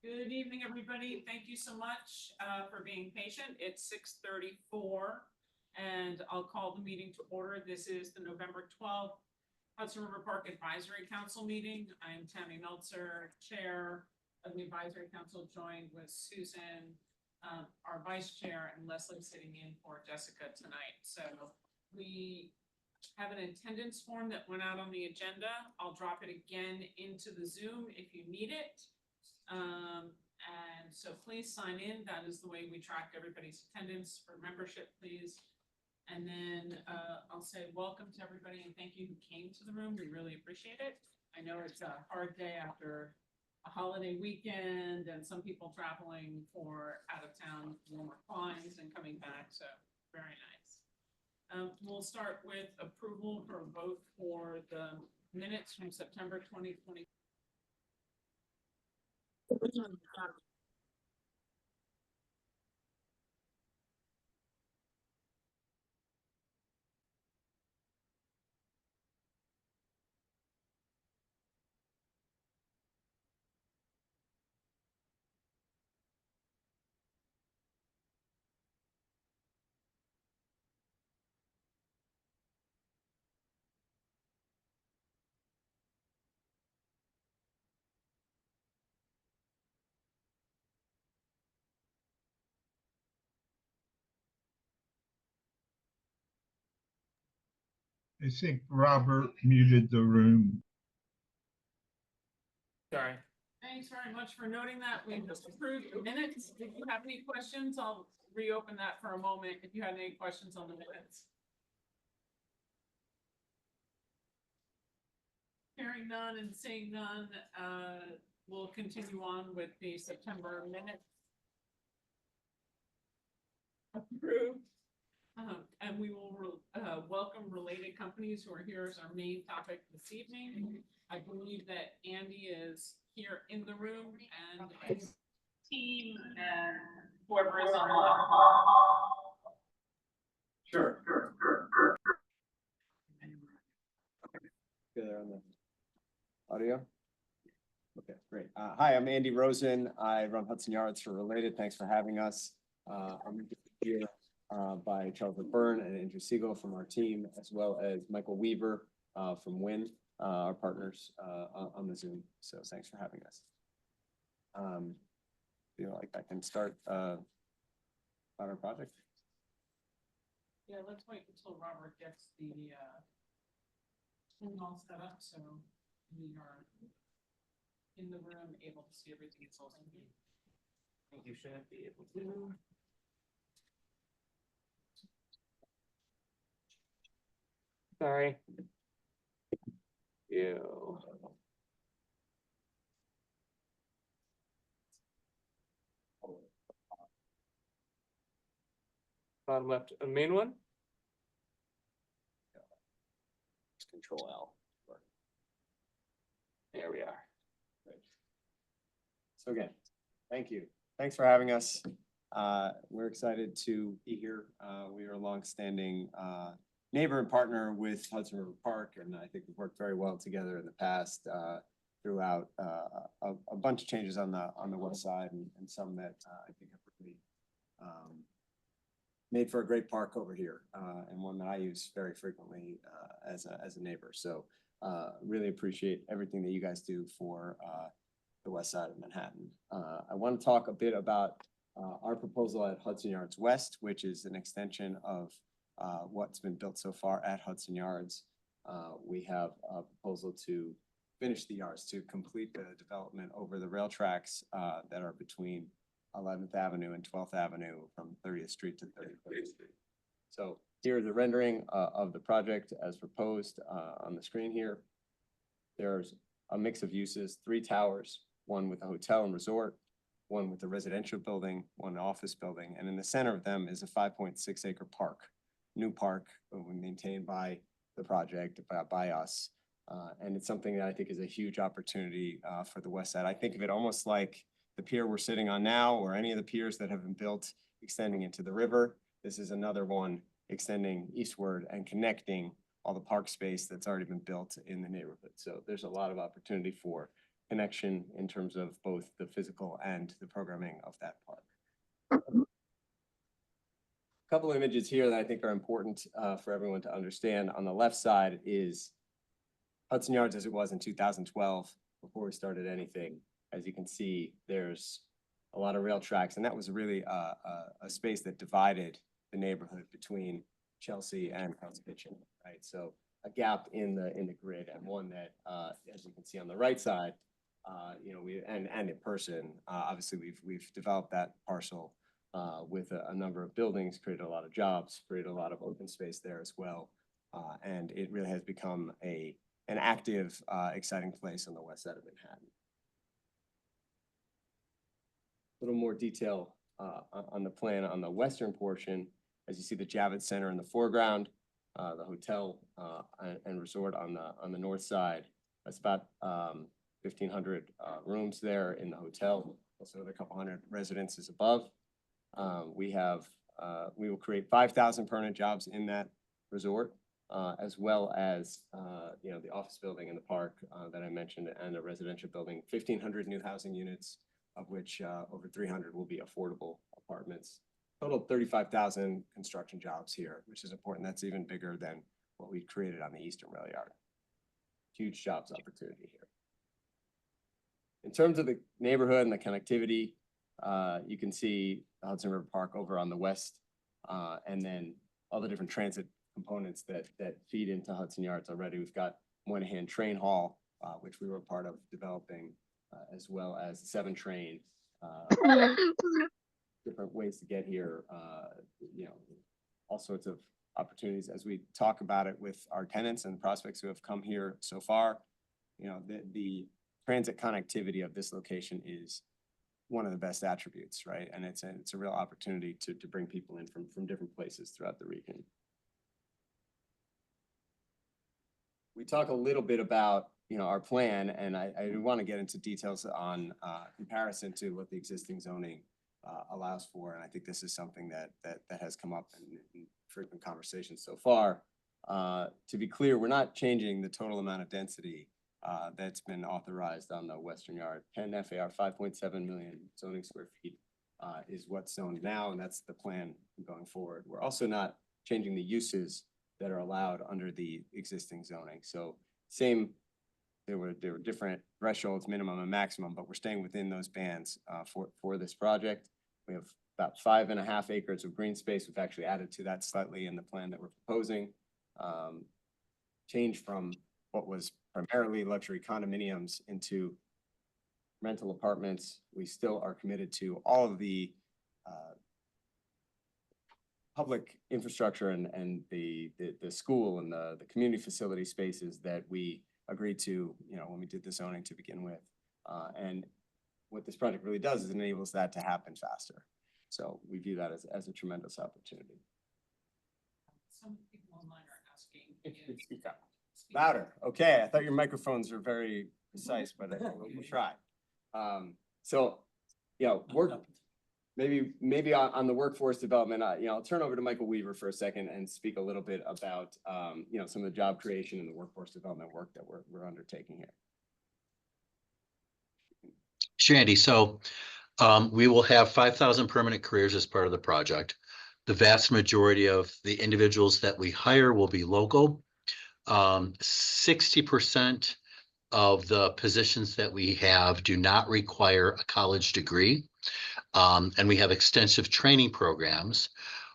Good evening, everybody. Thank you so much for being patient. It's 6:34, and I'll call the meeting to order. This is the November 12th Hudson River Park Advisory Council meeting. I'm Tammy Meltzer, Chair of the Advisory Council, joined with Susan, our Vice Chair, and Leslie sitting in for Jessica tonight. So we have an attendance form that went out on the agenda. I'll drop it again into the Zoom if you need it. And so please sign in. That is the way we track everybody's attendance. For membership, please. And then I'll say welcome to everybody and thank you who came to the room. We really appreciate it. I know it's a hard day after a holiday weekend and some people traveling for out of town warmer climes and coming back. So very nice. We'll start with approval for a vote for the minutes from September 2020. I think Robert muted the room. Sorry. Thanks very much for noting that. We just approved the minutes. If you have any questions, I'll reopen that for a moment. If you had any questions on the minutes. Hearing none and seeing none, we'll continue on with the September minutes. Approved. And we will welcome related companies who are here as our main topic this evening. I believe that Andy is here in the room and his team and whoever is online. Sure. Good on the audio. Okay, great. Hi, I'm Andy Rosen. I run Hudson Yards for Related. Thanks for having us. I'm here by Charles Byrne and Andrew Siegel from our team, as well as Michael Weaver from WIN, our partners on the Zoom. So thanks for having us. Feel like I can start on our project. Yeah, let's wait until Robert gets the thing all set up, so we are in the room able to see everything it's all in here. I think you should be able to. Sorry. Ew. Bottom left, a main one. Control L. There we are. Great. So again, thank you. Thanks for having us. We're excited to be here. We are a longstanding neighbor and partner with Hudson River Park, and I think we've worked very well together in the past throughout a bunch of changes on the west side and some that I think have really made for a great park over here and one that I use very frequently as a neighbor. So really appreciate everything that you guys do for the west side of Manhattan. I want to talk a bit about our proposal at Hudson Yards West, which is an extension of what's been built so far at Hudson Yards. We have a proposal to finish the yards, to complete the development over the rail tracks that are between 11th Avenue and 12th Avenue from 30th Street to 33rd Street. So here is a rendering of the project as proposed on the screen here. There's a mix of uses, 3 towers, one with a hotel and resort, one with a residential building, one office building, and in the center of them is a 5.6 acre park, new park maintained by the project, by us. And it's something that I think is a huge opportunity for the west side. I think of it almost like the pier we're sitting on now, or any of the piers that have been built extending into the river. This is another one extending eastward and connecting all the park space that's already been built in the neighborhood. So there's a lot of opportunity for connection in terms of both the physical and the programming of that park. A couple of images here that I think are important for everyone to understand. On the left side is Hudson Yards as it was in 2012, before we started anything. As you can see, there's a lot of rail tracks, and that was really a space that divided the neighborhood between Chelsea and Hell's Kitchen, right? So a gap in the grid, and one that, as you can see on the right side, you know, and in person, obviously we've developed that parcel with a number of buildings, created a lot of jobs, created a lot of open space there as well, and it really has become an active, exciting place on the west side of Manhattan. A little more detail on the plan on the western portion, as you see the Javits Center in the foreground, the hotel and resort on the north side. That's about 1,500 rooms there in the hotel. Also, a couple hundred residences above. We will create 5,000 permanent jobs in that resort, as well as you know, the office building in the park that I mentioned, and a residential building. 1,500 new housing units, of which over 300 will be affordable apartments. Total 35,000 construction jobs here, which is important. That's even bigger than what we created on the Eastern Rail Yard. Huge jobs opportunity here. In terms of the neighborhood and the connectivity, you can see the Hudson River Park over on the west, and then all the different transit components that feed into Hudson Yards already. We've got Moynihan Train Hall, which we were part of developing, as well as the 7 train, different ways to get here, you know, all sorts of opportunities as we talk about it with our tenants and prospects who have come here so far. You know, the transit connectivity of this location is one of the best attributes, right? And it's a real opportunity to bring people in from different places throughout the region. We talk a little bit about, you know, our plan, and I want to get into details on comparison to what the existing zoning allows for. And I think this is something that has come up in frequent conversations so far. To be clear, we're not changing the total amount of density that's been authorized on the Western Yard. 10 FAR, 5.7 million zoning square feet is what's zoned now, and that's the plan going forward. We're also not changing the uses that are allowed under the existing zoning. So there were different thresholds, minimum and maximum, but we're staying within those bands for this project. We have about 5.5 acres of green space. We've actually added to that slightly in the plan that we're proposing. Change from what was primarily luxury condominiums into rental apartments. We still are committed to all of the public infrastructure and the school and the community facility spaces that we agreed to, you know, when we did the zoning to begin with. And what this project really does is it enables that to happen faster. So we view that as a tremendous opportunity. Some people online are asking. Speak up. Louder. Okay, I thought your microphones were very precise, but we'll try. So, you know, maybe on the workforce development, you know, I'll turn over to Michael Weaver for a second and speak a little bit about, you know, some of the job creation and the workforce development work that we're undertaking here. Sure, Andy. So we will have 5,000 permanent careers as part of the project. The vast majority of the individuals that we hire will be local. 60% of the positions that we have do not require a college degree. And we have extensive training programs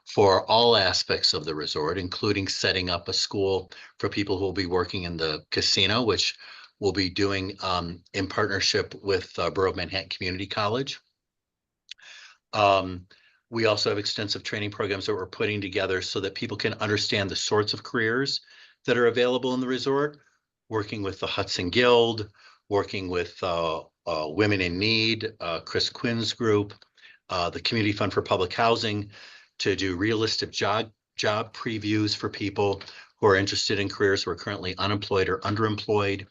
for all aspects of the resort, including setting up a school for people who will be working in the casino, which we'll be doing in partnership with Borough of Manhattan Community College. We also have extensive training programs that we're putting together so that people can understand the sorts of careers that are available in the resort, working with the Hudson Guild, working with Women in Need, Chris Quinn's group, the Community Fund for Public Housing, to do realistic job previews for people who are interested in careers who are currently unemployed or underemployed.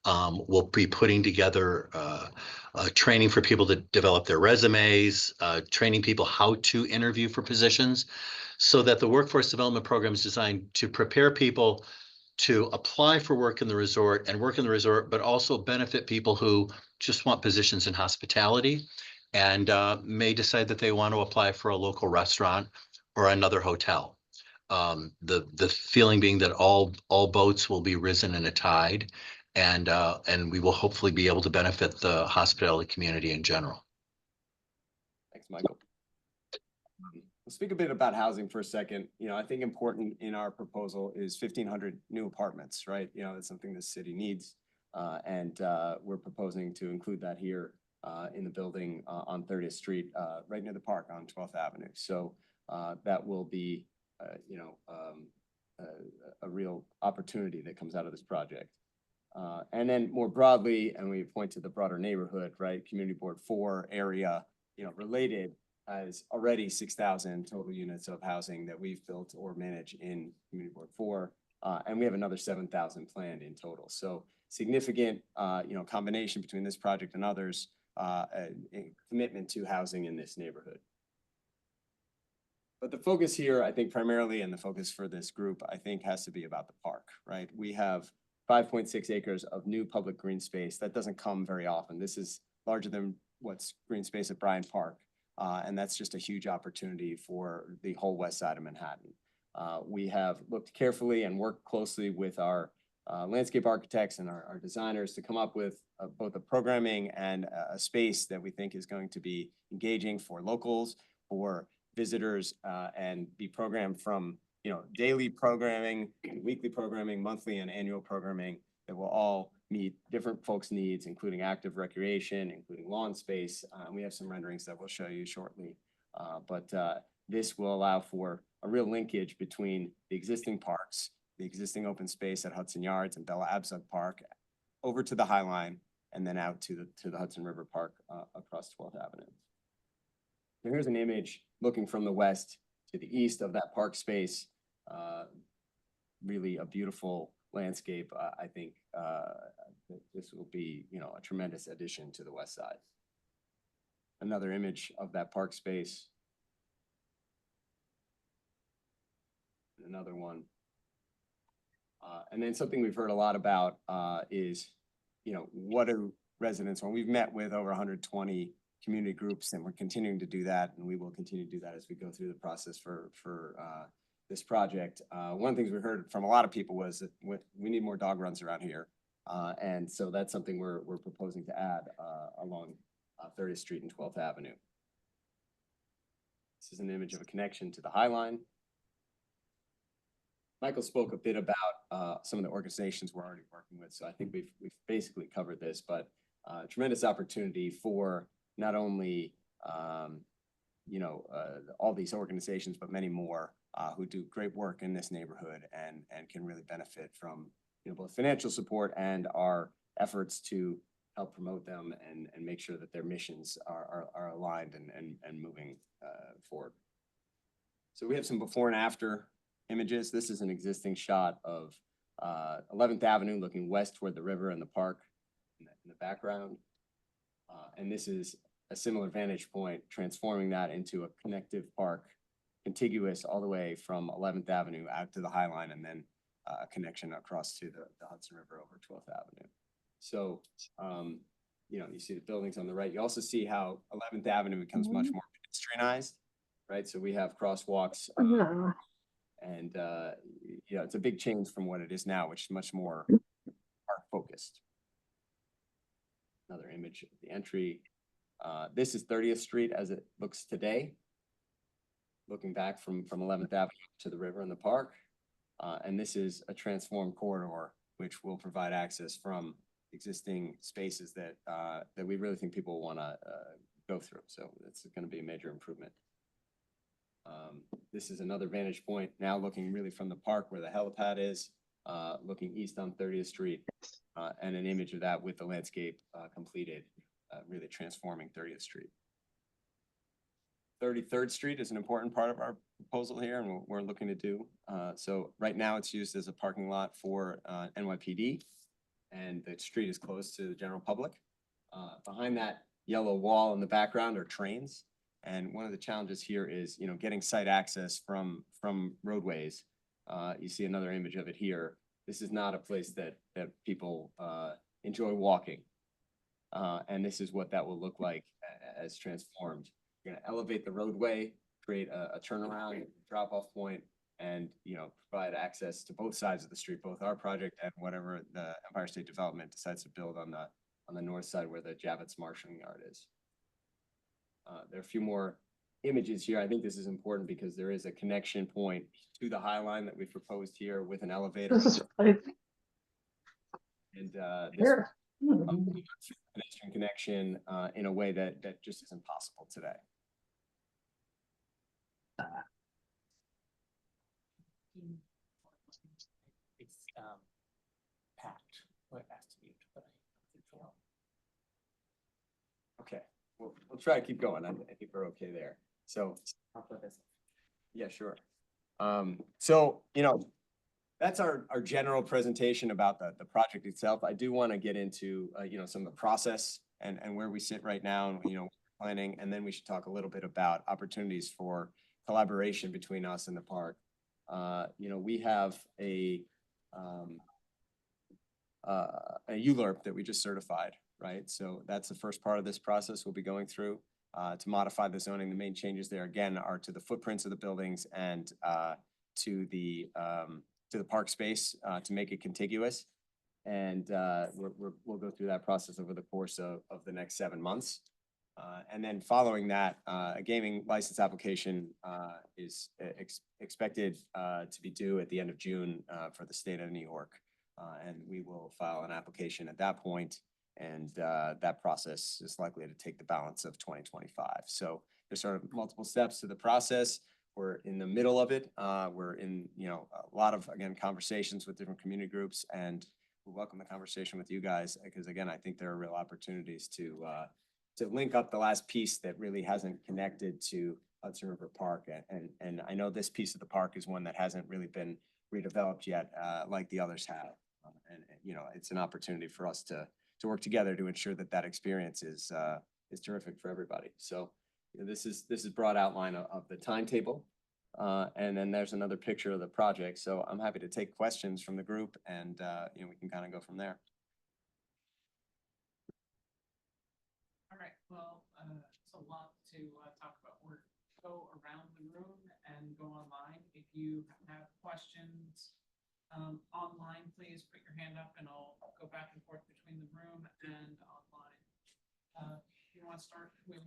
We'll be putting together training for people to develop their resumes, training people how to interview for positions, so that the workforce development program is designed to prepare people to apply for work in the resort and work in the resort, but also benefit people who just want positions in hospitality and may decide that they want to apply for a local restaurant or another hotel. The feeling being that all boats will be risen in a tide, and we will hopefully be able to benefit the hospitality community in general. Thanks, Michael. We'll speak a bit about housing for a second. You know, I think important in our proposal is 1,500 new apartments, right? You know, it's something the city needs. And we're proposing to include that here in the building on 30th Street, right near the park on 12th Avenue. So that will be, you know, a real opportunity that comes out of this project. And then more broadly, and we point to the broader neighborhood, right? Community Board 4 area, you know, related has already 6,000 total units of housing that we've built or manage in Community Board 4. And we have another 7,000 planned in total. So significant, you know, combination between this project and others, commitment to housing in this neighborhood. But the focus here, I think primarily, and the focus for this group, I think has to be about the park, right? We have 5.6 acres of new public green space. That doesn't come very often. This is larger than what's green space at Bryant Park. And that's just a huge opportunity for the whole west side of Manhattan. We have looked carefully and worked closely with our landscape architects and our designers to come up with both a programming and a space that we think is going to be engaging for locals, for visitors, and be programmed from, you know, daily programming, weekly programming, monthly and annual programming that will all meet different folks' needs, including active recreation, including lawn space. We have some renderings that we'll show you shortly. But this will allow for a real linkage between the existing parks, the existing open space at Hudson Yards and Bella Abzug Park, over to the High Line, and then out to the Hudson River Park across 12th Avenue. So here's an image looking from the west to the east of that park space. Really a beautiful landscape. I think this will be, you know, a tremendous addition to the west side. Another image of that park space. Another one. And then something we've heard a lot about is, you know, what do residents, when we've met with over 120 community groups, and we're continuing to do that, and we will continue to do that as we go through the process for this project. One of the things we heard from a lot of people was that we need more dog runs around here. And so that's something we're proposing to add along 30th Street and 12th Avenue. This is an image of a connection to the High Line. Michael spoke a bit about some of the organizations we're already working with. So I think we've basically covered this, but tremendous opportunity for not only, you know, all these organizations, but many more who do great work in this neighborhood and can really benefit from, you know, both financial support and our efforts to help promote them and make sure that their missions are aligned and moving forward. So we have some before and after images. This is an existing shot of 11th Avenue looking west toward the river and the park in the background. And this is a similar vantage point, transforming that into a connective park, contiguous all the way from 11th Avenue out to the High Line, and then a connection across to the Hudson River over 12th Avenue. So, you know, you see the buildings on the right. You also see how 11th Avenue becomes much more pedestrianized, right? So we have crosswalks, and you know, it's a big change from what it is now, which is much more park focused. Another image of the entry. This is 30th Street as it looks today, looking back from 11th Avenue to the river and the park. And this is a transformed corridor, which will provide access from existing spaces that we really think people want to go through. So it's going to be a major improvement. This is another vantage point, now looking really from the park where the helipad is, looking east on 30th Street, and an image of that with the landscape completed, really transforming 30th Street. 33rd Street is an important part of our proposal here and what we're looking to do. So right now it's used as a parking lot for NYPD, and the street is closed to the general public. Behind that yellow wall in the background are trains. And one of the challenges here is, you know, getting site access from roadways. You see another image of it here. this is not a place that people enjoy walking. And this is what that will look like as transformed. You're gonna elevate the roadway, create a turnaround, drop-off point, and, provide access to both sides of the street, both our project and whatever the Empire State Development decides to build on the north side where the Javits Marshalling Yard is. There are a few more images here. I think this is important because there is a connection point to the High Line that we've proposed here with an elevator. This is right And this here. pedestrian connection in a way that just isn't possible today. It's packed, or it has to be, but I think so. Okay, we'll try to keep going. I think we're okay there. So, I'll put this. yeah, sure. So, that's our general presentation about the project itself. I do want to get into, some of the process and where we sit right now and, planning, and then we should talk a little bit about opportunities for collaboration between us and the park. We have a ULURP that we just certified, right? So that's the first part of this process we'll be going through to modify the zoning. The main changes there again are to the footprints of the buildings and to the park space to make it contiguous. And we'll go through that process over the course of the next 7 months. And then following that, a gaming license application is expected to be due at the end of June for the state of New York. And we will file an application at that point, and that process is likely to take the balance of 2025. So there's sort of multiple steps to the process. We're in the middle of it. We're in, a lot of, again, conversations with different community groups, and we welcome the conversation with you guys because, again, I think there are real opportunities to link up the last piece that really hasn't connected to Hudson River Park. And I know this piece of the park is one that hasn't really been redeveloped yet, like the others have. And it's an opportunity for us to work together to ensure that experience is terrific for everybody. So this is broad outline of the timetable. And then there's another picture of the project. So I'm happy to take questions from the group, and we can kind of go from there. All right, well, it's a lot to talk about. We're go around the room and go online. If you have questions online, please put your hand up and I'll go back and forth between the room and online. You want to start with?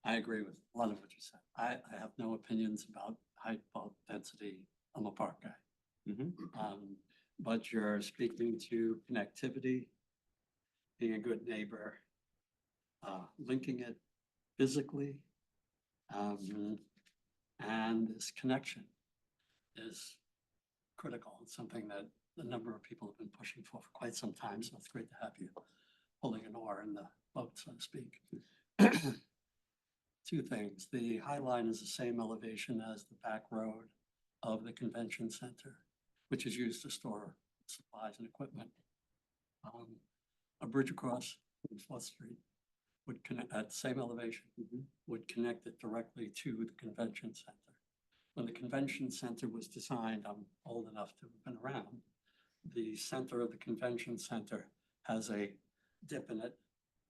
I agree with a lot of what you said. I have no opinions about height, bulk, density. I'm a park guy. But you're speaking to connectivity, being a good neighbor, linking it physically, and this connection is critical. It's something that a number of people have been pushing for quite some time, so it's great to have you pulling an oar in the boat, so to speak. Two things. The High Line is the same elevation as the back road of the convention center, which is used to store supplies and equipment. A bridge across 4th Street would connect at the same elevation, would connect it directly to the convention center. When the convention center was designed, I'm old enough to have been around, the center of the convention center has a dip in it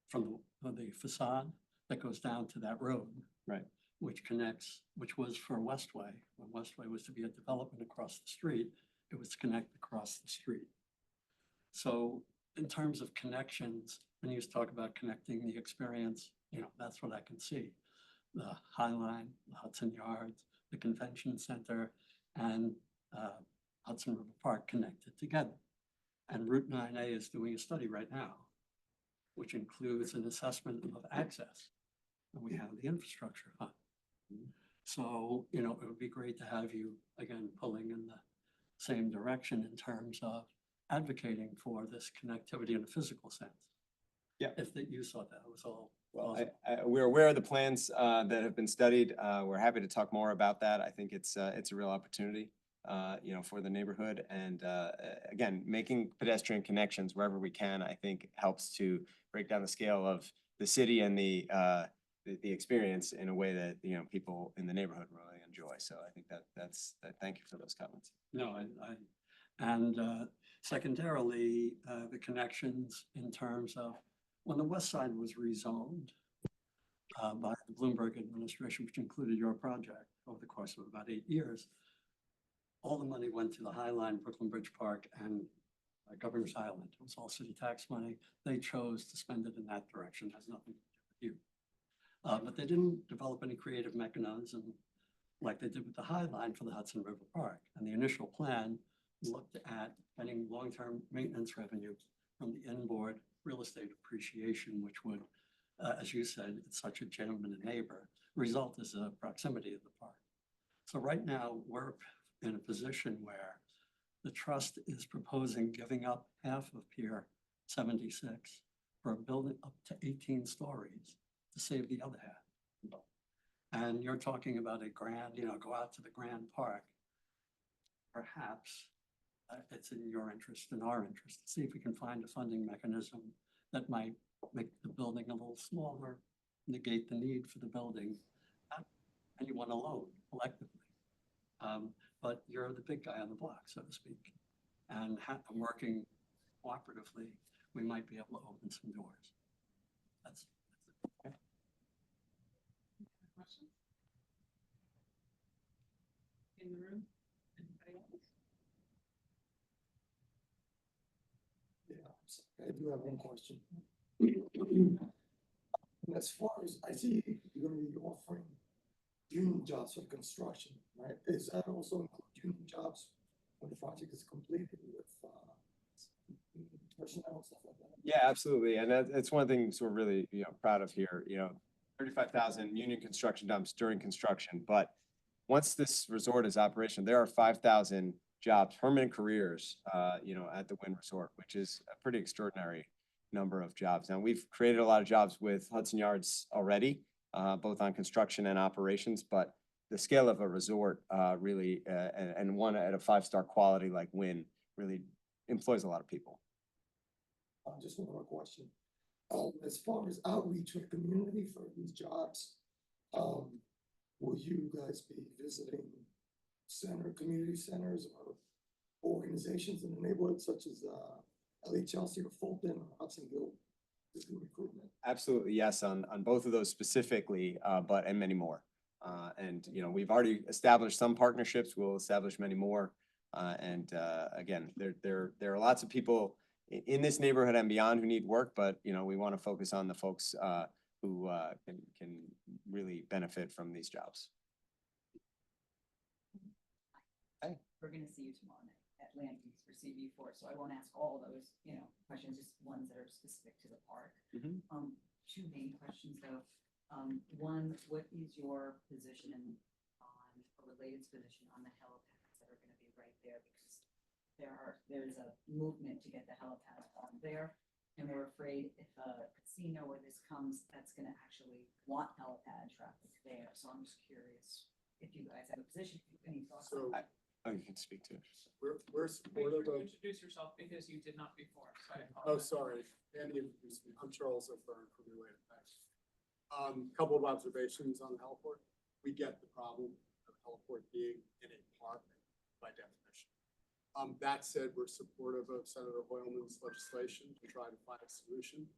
from the facade that goes down to that road. Right. Which was for Westway. When Westway was to be a development across the street, it was to connect across the street. So in terms of connections, when you talk about connecting the experience, that's what I can see. The High Line, the Hudson Yards, the convention center, and Hudson River Park connected together. And Route 9A is doing a study right now, which includes an assessment of access. And we have the infrastructure fund. So, it would be great to have you, again, pulling in the same direction in terms of advocating for this connectivity in a physical sense. Yeah. If that you saw that, it was all. Well, awesome. we're aware of the plans that have been studied. We're happy to talk more about that. I think it's a real opportunity, for the neighborhood. And again, making pedestrian connections wherever we can, I think helps to break down the scale of the city and the experience in a way that, people in the neighborhood really enjoy. So I think thank you for those comments. No, and secondarily, the connections in terms of when the west side was rezoned by the Bloomberg administration, which included your project over the course of about 8 years, all the money went to the High Line, Brooklyn Bridge Park, and Governor's Island. It was all city tax money. They chose to spend it in that direction. It has nothing to do with you. But they didn't develop any creative mechanism like they did with the High Line for the Hudson River Park. And the initial plan looked at getting long-term maintenance revenue from the inboard real estate appreciation, which would, as you said, it's such a gem and a neighbor, result is a proximity of the park. So right now, we're in a position where the trust is proposing giving up half of Pier 76 for a building up to 18 stories to save the other half. And you're talking about a grand, go out to the Grand Park. Perhaps it's in your interest and our interest to see if we can find a funding mechanism that might make the building a little smaller, negate the need for the building, not anyone alone collectively. But you're the big guy on the block, so to speak. And working cooperatively, we might be able to open some doors. That's it. Questions? In the room? Anybody else? Yeah, I do have one question. As far as I see, you're gonna be offering union jobs for construction, right? Is that also include union jobs when the project is completed with personnel and stuff like that? Yeah, absolutely. And that's one of the things we're really, proud of here, 35,000 union construction jobs during construction. But once this resort is operational, there are 5,000 jobs, permanent careers, at the Wynn Resort, which is a pretty extraordinary number of jobs. Now, we've created a lot of jobs with Hudson Yards already, both on construction and operations, but the scale of a resort really, and one at a 5-star quality like Wynn, really employs a lot of people. Just one more question. As far as outreach with the community for these jobs, will you guys be visiting community centers or organizations in the neighborhood such as LHLC or Fulton or Hudson Guild recruitment? Absolutely, yes, on both of those specifically, and many more. And we've already established some partnerships. We'll establish many more. And again, there are lots of people in this neighborhood and beyond who need work, but we want to focus on the folks who can really benefit from these jobs. We're gonna see you tomorrow night at Land Use for CB4, so I won't ask all those, questions, just ones that are specific to the park. Mhm. Two main questions though. One, what is your position on, or related position on the helipads that are gonna be right there? Because there's a movement to get the helipads on there. And we're afraid if a casino where this comes, that's gonna actually want helipad traffic there. So I'm just curious if you guys have a position, any thoughts on that? Oh, you can speak to it. We're Make supportive sure to of, introduce yourself because you did not before, so I oh, apologize. sorry, Andy introduced me. I'm Charles O'Byrne from Related Facts. Couple of observations on the heliport. We get the problem of heliport being in a park by definition. That said, we're supportive of Senator Hoylman's legislation to try to find a solution.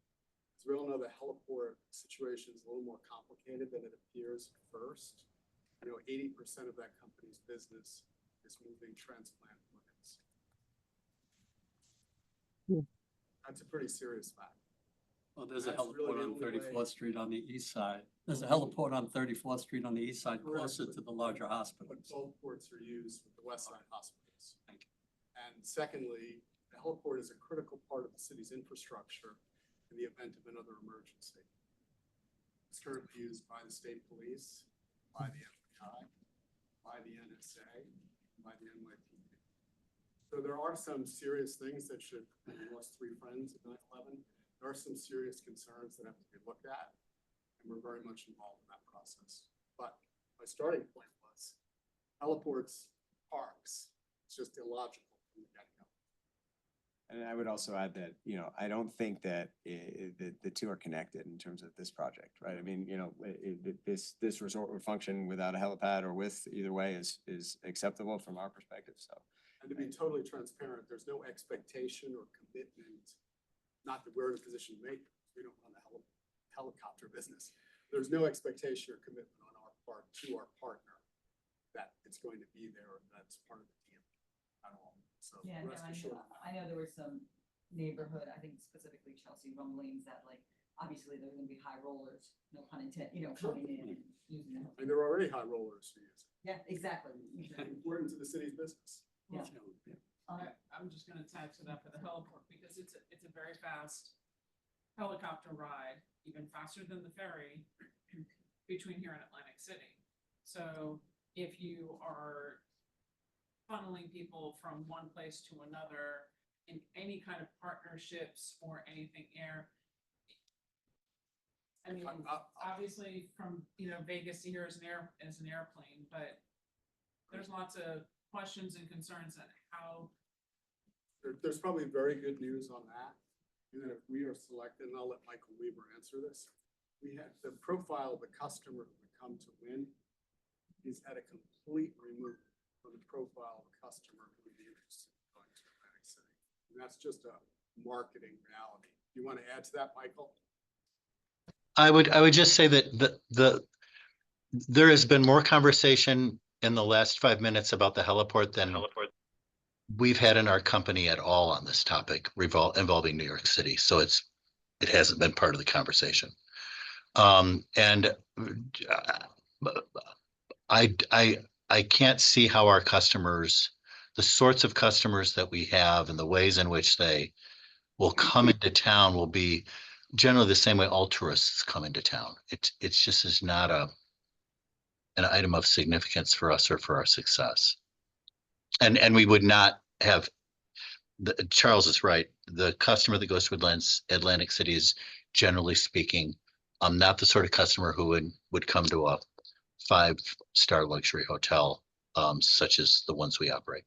As we all know, the heliport situation is a little more complicated than it appears at first. 80% of that company's business is moving transplant organs. That's a pretty serious fact. Well, there's a That's really heliport the on only way. 34th Street on the east side. There's a heliport on 34th Street on the east side, Correct. closer to the larger But hospitals. both ports are used with the West Side hospitals. Thank you. And secondly, the heliport is a critical part of the city's infrastructure in the event of another emergency. It's currently used by the state police, by the FBI, by the NSA, by the NYPD. So there are some serious things that should, we lost 3 friends at 9/11. There are some serious concerns that have to be looked at, and we're very much involved in that process. But my starting point was heliports, parks, it's just illogical from the get-go. And I would also add that, you know, I don't think that the two are connected in terms of this project, right? I mean, you know, this resort would function without a helipad or with, either way is acceptable from our perspective, so. And to be totally transparent, there's no expectation or commitment, not that we're in a position to make, we don't run the helicopter business. There's no expectation or commitment on our part to our partner that it's going to be there, or that's part of the deal at all. So Yeah, no, rest assured. I know there were some neighborhood, I think specifically Chelsea rumblings that like, obviously there are gonna be high rollers, no pun intended, you know, coming in and using them. And there are already high rollers who use it. Yeah, exactly. Important to the city's business. Yeah. I'm just gonna tag to that for the heliport because it's a very fast helicopter ride, even faster than the ferry between here and Atlantic City. So if you are funneling people from one place to another in any kind of partnerships or anything air, I mean, obviously from, you know, Vegas to here as an airplane, but there's lots of questions and concerns on how. There's probably very good news on that. And then if we are selected, and I'll let Michael Weaver answer this, we had the profile of the customer who would come to win is at a complete remove from the profile of a customer who would be interested in going to Atlantic City. And that's just a marketing reality. You want to add to that, Michael? I would just say that there has been more conversation in the last 5 minutes about the heliport than we've had in our company at all on this topic involving New York City. So it hasn't been part of the conversation. And I can't see how our customers, the sorts of customers that we have and the ways in which they will come into town will be generally the same way all tourists come into town. It's just is not an item of significance for us or for our success. And we would not have, Charles is right, the customer that goes to Atlantic City is, generally speaking, not the sort of customer who would come to a 5-star luxury hotel, such as the ones we operate.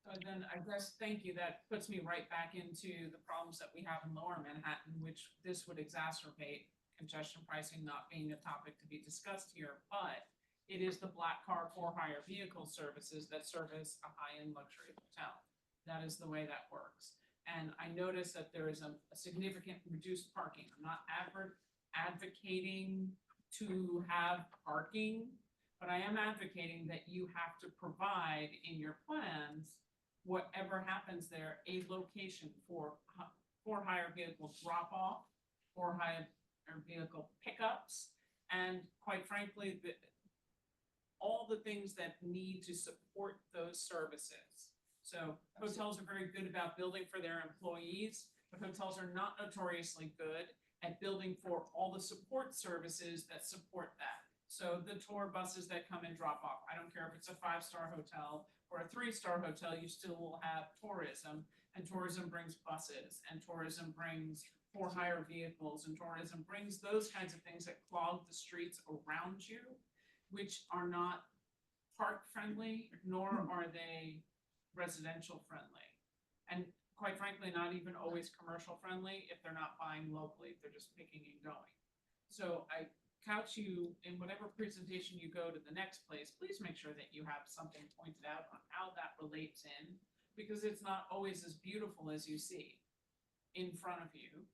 So then I guess, thank you, that puts me right back into the problems that we have in Lower Manhattan, which this would exacerbate, congestion pricing not being a topic to be discussed here, but it is the black car for hire vehicle services that service a high-end luxury hotel. That is the way that works. And I noticed that there is a significant reduced parking. I'm not advocating to have parking, but I am advocating that you have to provide in your plans, whatever happens there, a location for hire vehicle drop off, for hire vehicle pickups, and quite frankly, all the things that need to support those services. So hotels are very good about building for their employees, but hotels are not notoriously good at building for all the support services that support that. So the tour buses that come and drop off, I don't care if it's a 5-star hotel or a 3-star hotel, you still will have tourism, and tourism brings buses, and tourism brings for hire vehicles, and tourism brings those kinds of things that clog the streets around you, which are not park friendly, nor are they residential friendly. And quite frankly, not even always commercial friendly if they're not buying locally, if they're just picking and going. So I couch you in whatever presentation you go to the next place, please make sure that you have something pointed out on how that relates in, because it's not always as beautiful as you see in front of you,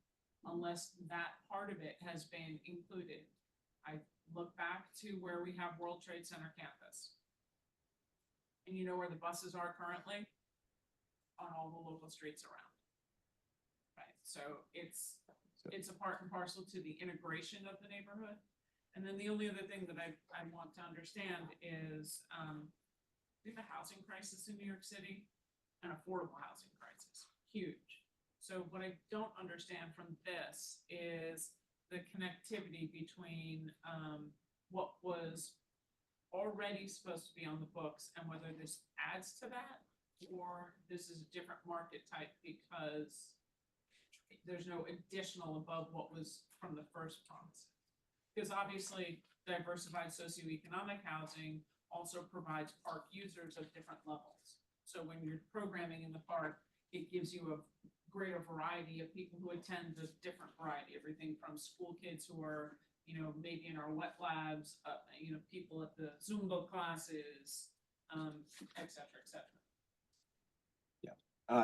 unless that part of it has been included. I look back to where we have World Trade Center campus. And you know where the buses are currently? On all the local streets around. Right, so it's a part and parcel to the integration of the neighborhood. And then the only other thing that I want to understand is we have a housing crisis in New York City, an affordable housing crisis, huge. So what I don't understand from this is the connectivity between what was already supposed to be on the books and whether this adds to that or this is a different market type because there's no additional above what was from the first promise. Because obviously diversified socioeconomic housing also provides park users of different levels. So when you're programming in the park, it gives you a greater variety of people who attend the different variety, everything from school kids who are, you know, maybe in our wet labs, you know, people at the Zumba classes, et cetera, et cetera.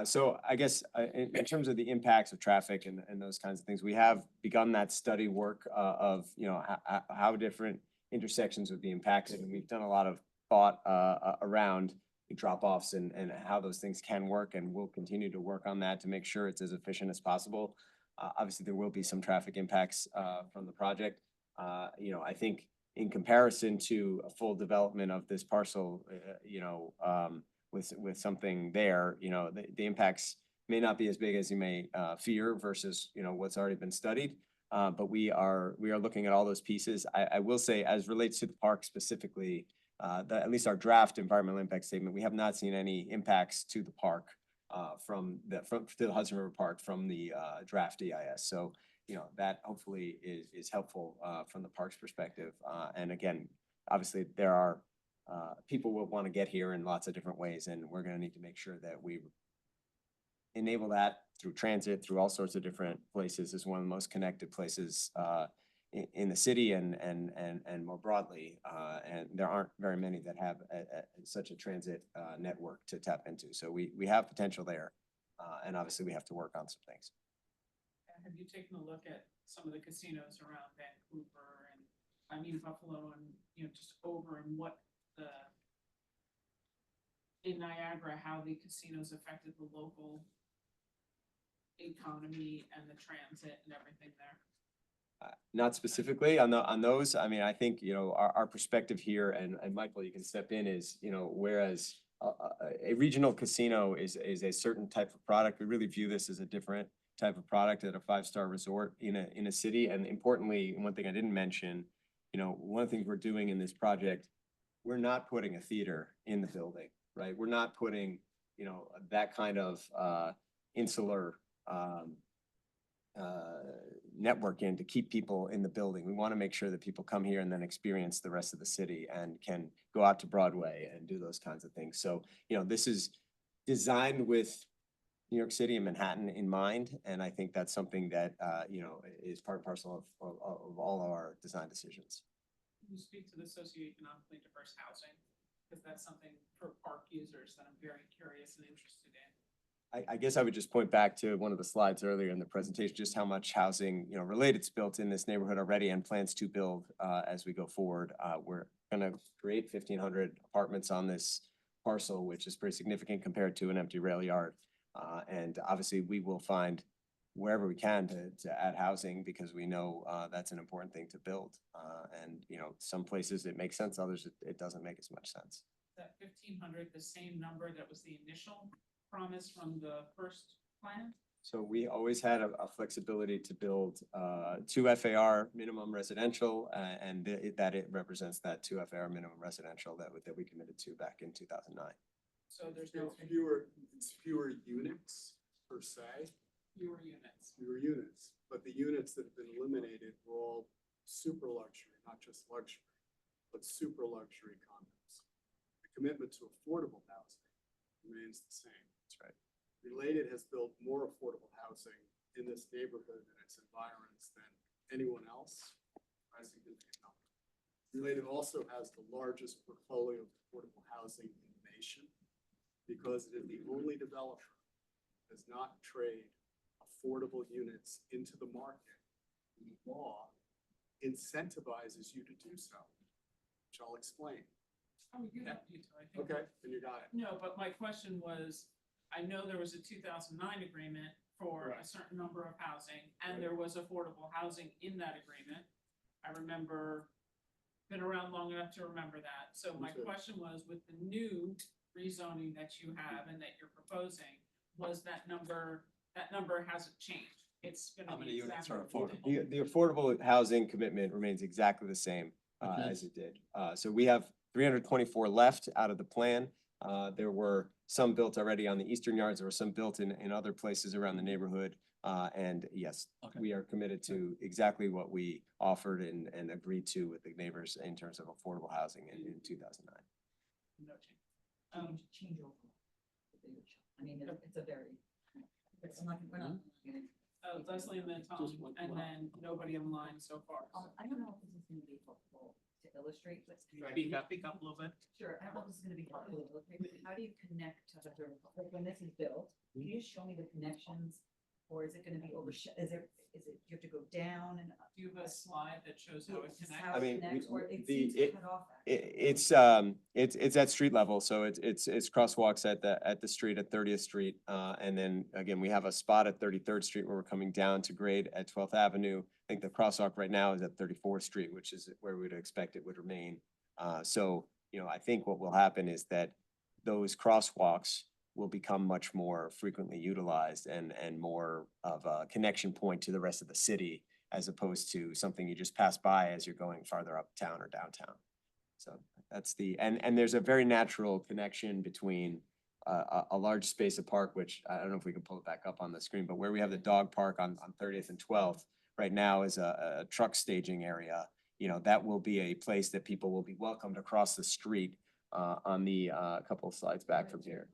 So I guess in terms of the impacts of traffic and those kinds of things, we have begun that study work of, you know, how different intersections would be impacted. And we've done a lot of thought around drop-offs and how those things can work. And we'll continue to work on that to make sure it's as efficient as possible. Obviously, there will be some traffic impacts from the project. You know, I think in comparison to a full development of this parcel, you know, with something there, you know, the impacts may not be as big as you may fear versus, you know, what's already been studied. But we are looking at all those pieces. I will say, as relates to the park specifically, at least our draft environmental impact statement, we have not seen any impacts to the park from to the Hudson River Park from the draft EIS. So, you know, that hopefully is helpful from the park's perspective. And again, obviously there are people will want to get here in lots of different ways, and we're going to need to make sure that we enable that through transit, through all sorts of different places. Is one of the most connected places in the city and more broadly. And there aren't very many that have such a transit network to tap into. So we have potential there, and obviously we have to work on some things. Have you taken a look at some of the casinos around Vancouver and, I mean, Buffalo and, you know, just over and what in Niagara, how the casinos affected the local economy and the transit and everything there? Not specifically on those. I mean, I think, you know, our perspective here, and Michael, you can step in, is, you know, whereas a regional casino is a certain type of product, we really view this as a different type of product at a five-star resort in a city. And importantly, one thing I didn't mention, you know, one of the things we're doing in this project, we're not putting a theater in the building, right? We're not putting, you know, that kind of insular network in to keep people in the building. We want to make sure that people come here and then experience the rest of the city and can go out to Broadway and do those kinds of things. So, you know, this is designed with New York City and Manhattan in mind. And I think that's something that, you know, is part and parcel of all of our design decisions. Can you speak to the socioeconomically diverse housing? Because that's something for park users that I'm very curious and interested in. I guess I would just point back to one of the slides earlier in the presentation, just how much housing, you know, related's built in this neighborhood already and plans to build as we go forward. We're gonna create 1,500 apartments on this parcel, which is pretty significant compared to an empty rail yard. And obviously we will find wherever we can to add housing, because we know that's an important thing to build. And, you know, some places it makes sense, others it doesn't make as much sense. That 1,500, the same number that was the initial promise from the first plan? So we always had a flexibility to build 2 FAR minimum residential, and that it represents that 2 FAR minimum residential that we committed to back in 2009. So there's no It's fewer units per se. fewer units. Fewer units, but the units that have been eliminated were all super luxury, not just luxury, but super luxury condos. The commitment to affordable housing remains the same. That's right. Related has built more affordable housing in this neighborhood and its environs than anyone else by a significant number. Related also has the largest portfolio of affordable housing in the nation, because it is the only developer that does not trade affordable units into the market. The law incentivizes you to do so, which I'll explain. Oh, you have to, I think. Okay, then you got it. No, but my question was, I know there was a 2009 agreement for a Right. certain number of housing, and Right. there was affordable housing in that agreement. I remember, been around long enough to remember that. So my Me too. question was, with the new rezoning that you have and that you're proposing, was that number hasn't changed? It's gonna How be many units exactly are what you affordable? did. The affordable housing commitment remains exactly the same Okay. as it did. So we have 324 left out of the plan. There were some built already on the eastern yards. There were some built in other places around the neighborhood. And yes, Okay. we are committed to exactly what we offered and agreed to with the neighbors in terms of affordable housing in 2009. No change. Change over. I mean, it's a very, we're not gonna. Leslie and then Tom, Just one and more. then nobody online so far. I don't know if this is gonna be helpful to illustrate, but. Speak up a little bit. Sure, I don't know if this is gonna be helpful to illustrate, but how do you connect to the, like, when this is built, can you just show me the connections? Or is it gonna be is it, you have to go down and up? Do you have a slide that shows how it Is this connects? how I it mean, connects, or it the- seems to cut off? It's at street level, so it's crosswalks at the street at 30th Street. And then again, we have a spot at 33rd Street where we're coming down to grade at 12th Avenue. I think the crosswalk right now is at 34th Street, which is where we'd expect it would remain. So, I think what will happen is that those crosswalks will become much more frequently utilized and more of a connection point to the rest of the city, as opposed to something you just pass by as you're going farther uptown or downtown. So that's and there's a very natural connection between a large space of park, which I don't know if we can pull it back up on the screen, but where we have the dog park on 30th and 12th right now is a truck staging area. That will be a place that people will be welcomed across the street on the couple of slides back from here.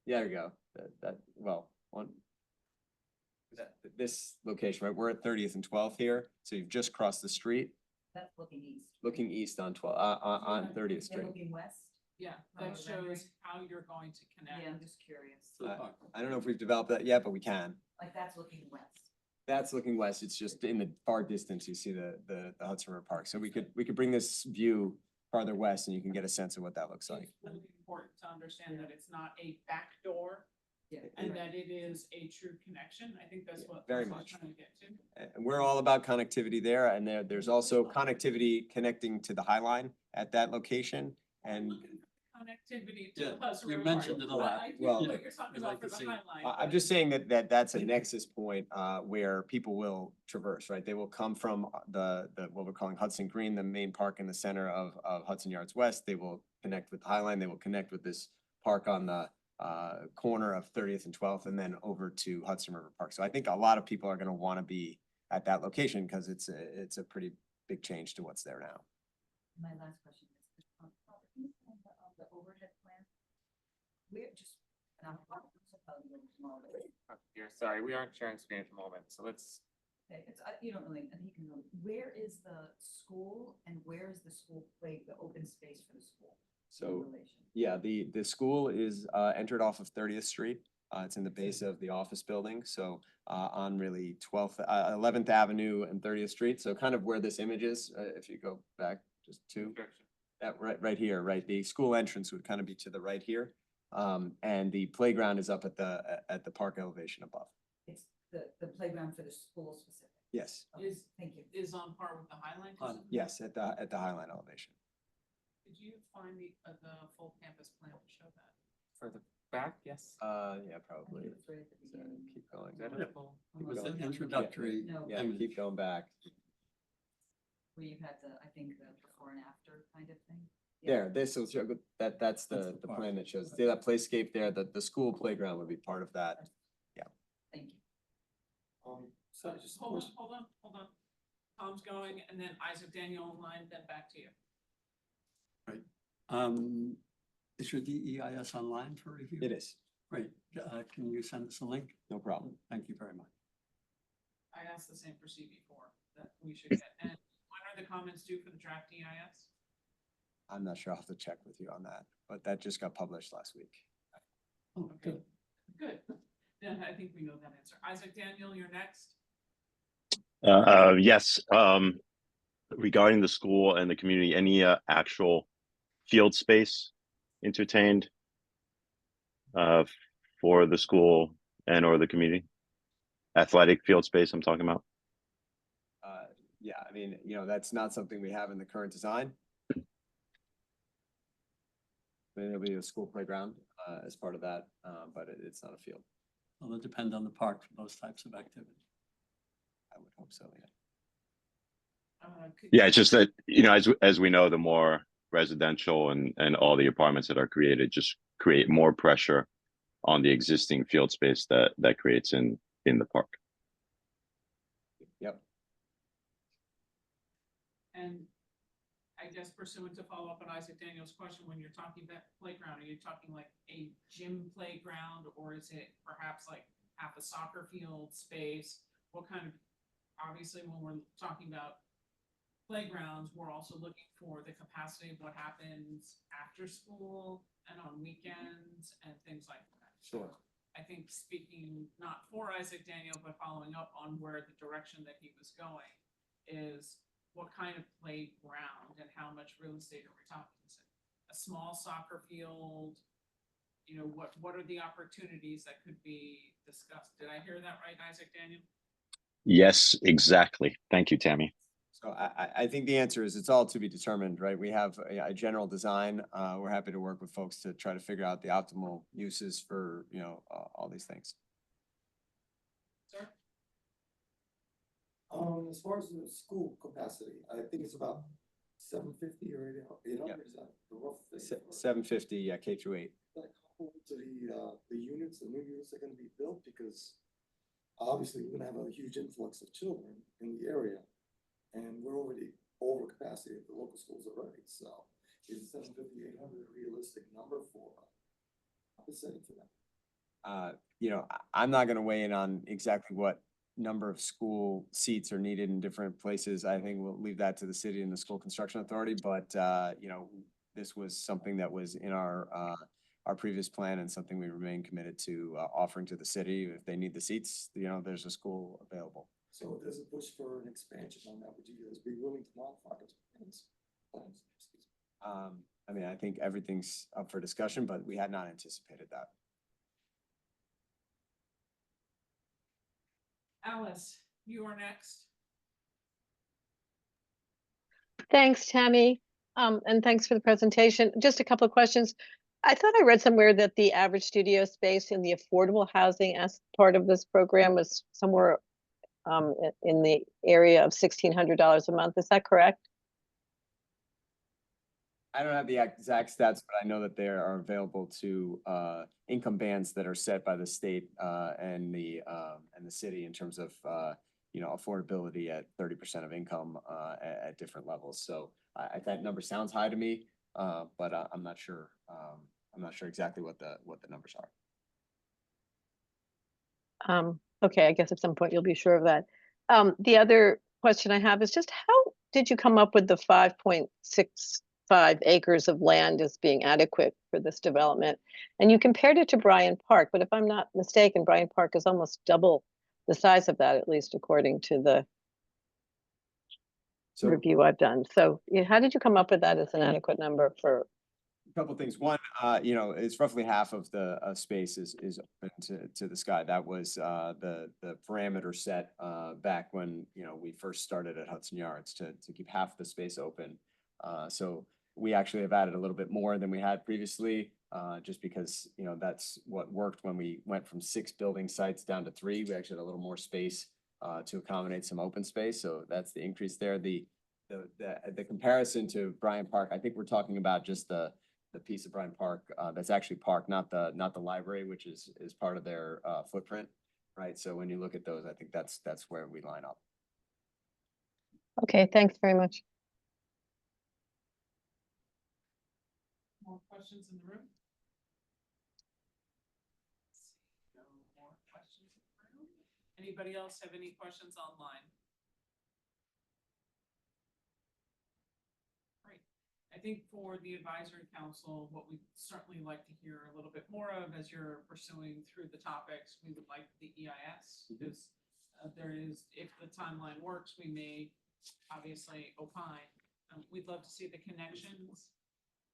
Yeah, there you go. This location, right? We're at 30th and 12th here, so you've just crossed the street, That's looking east. looking east on 30th They're Street. looking west? Yeah, that shows how you're going to connect. Yeah, I'm just curious. To the park. I don't know if we've developed that yet, but we can. Like, that's looking west. That's looking west. It's just in the far distance, you see the Hudson River Park. So we could bring this view farther west and you can get a sense of what that looks like. It's really important to understand that it's not a back door Yeah. and that it is a true connection. I think that's what. Very Leslie's much. trying to get to. And we're all about connectivity there, and there's also connectivity connecting to the High Line at that location. And Looking for Connectivity to Yeah, the Hudson you River Park, mentioned it a but lot. I hear Well, what you're talking we'd about like for to the see- highlight. I'm just saying that's a nexus point where people will traverse, right? They will come from the what we're calling Hudson Green, the main park in the center of Hudson Yards West. They will connect with the High Line. They will connect with this park on the corner of 30th and 12th, and then over to Hudson River Park. So I think a lot of people are going to want to be at that location because it's a pretty big change to what's there now. My last question is, Robert, can you send the overhead plan? We're just, and I'm. Here, sorry, we aren't sharing screen at the moment, so let's, Okay, it's, you don't really, I think you know, where is the school and where is the school play, the open space for the school? in So relation? yeah, the school is entered off of 30th Street. It's in the base of the office building, so on really 11th Avenue and 30th Street. So kind of where this image is, if you go back just two. That right here, right? The school entrance would kind of be to the right here. And the playground is up at the park elevation above. It's the playground for the school specific. Yes, Okay, thank you. Is on par with the Highline? yes, at the Highline elevation. Did you find the full campus plan to show that? for the back, yes. Yeah, I probably. think it was right at the So beginning. keep going. Is that Yeah. a full- It was Almost an like- introductory. No. Yeah, image. keep going back. Where you had I think the before and after kind of thing. Yeah. There, this will show, that's That's the the park. plan that shows, see that playscape there, the school playground would be part of that. Thank you. So just hold on. Tom's going and then Isaac Daniel online, then back to you. Is your DEIS online for review? It is, Great. Can you send us a link? no problem. Thank you very much. I asked the same for C4 that we should get. And when are the comments due for the draft EIS? I'm not sure, I'll have to check with you on that, but that just got published last week. Oh, Okay. good. Good. Then I think we know that answer. Isaac Daniel, you're next. Yes, regarding the school and the community, any actual field space entertained for the school and or the community? Athletic field space I'm talking about. Yeah, I mean, that's not something we have in the current design. There'll be a school playground as part of that, but it's not a field. Well, it depends on the park for those types of activities. I would hope so, yeah. Yeah, it's just that, as we know, the more residential and all the apartments that are created just create more pressure on the existing field space that creates in the park. Yep. And I guess pursuant to follow up on Isaac Daniel's question, when you're talking about playground, are you talking like a gym playground, or is it perhaps like half a soccer field space? What kind of, obviously, when we're talking about playgrounds, we're also looking for the capacity of what happens after school and on weekends and things like that. Sure. I think speaking not for Isaac Daniel, but following up on where the direction that he was going is what kind of playground and how much real estate are we talking? Is it a small soccer field? You know, what are the opportunities that could be discussed? Did I hear that right, Isaac Daniel? Yes, exactly. Thank you, Tammy. So I think the answer is it's all to be determined, right? We have a general design. We're happy to work with folks to try to figure out the optimal uses for, you know, all these things. Sir? As far as the school capacity, I think it's about 750 or 800, is that the rough figure? 750, yeah, K through 8. Like, to the units, the new units are gonna be built, because obviously we're gonna have a huge influx of children in the area. And we're already over capacity at the local schools already, so is 750, 800 a realistic number for compensating for that? You know, I'm not gonna weigh in on exactly what number of school seats are needed in different places. I think we'll leave that to the city and the school construction authority, but, you know, this was something that was in our previous plan and something we remain committed to offering to the city. If they need the seats, you know, there's a school available. So if there's a push for an expansion on that, would you guys be willing to modify those plans? Excuse me. I mean, I think everything's up for discussion, but we had not anticipated that. Alice, you are next. Thanks, Tammy. And thanks for the presentation. Just a couple of questions. I thought I read somewhere that the average studio space in the affordable housing as part of this program was somewhere in the area of $1,600 a month. Is that correct? I don't have the exact stats, but I know that they are available to income bands that are set by the state and the city in terms of you know, affordability at 30% of income at different levels. So that number sounds high to me, but I'm not sure. I'm not sure exactly what the numbers are. Okay, I guess at some point you'll be sure of that. The other question I have is just how did you come up with the 5.65 acres of land as being adequate for this development? And you compared it to Bryant Park, but if I'm not mistaken, Bryant Park is almost double the size of that, at least according to the review I've done. So how did you come up with that as an adequate number for? A couple of things. One, you know, it's roughly half of the space is open to the sky. That was the parameter set back when, you know, we first started at Hudson Yards to keep half the space open. So we actually have added a little bit more than we had previously, just because, you know, that's what worked when we went from 6 building sites down to 3. We actually had a little more space to accommodate some open space. So that's the increase there. The comparison to Bryant Park, I think we're talking about just the piece of Bryant Park that's actually parked, not the library, which is part of their footprint, right? So when you look at those, I think that's where we line up. Okay, thanks very much. More questions in the room? No more questions in the room. Anybody else have any questions online? Great. I think for the advisory council, what we'd certainly like to hear a little bit more of as you're pursuing through the topics, we would like the EIS, because there is, if the timeline works, we may obviously opine. We'd love to see the connections.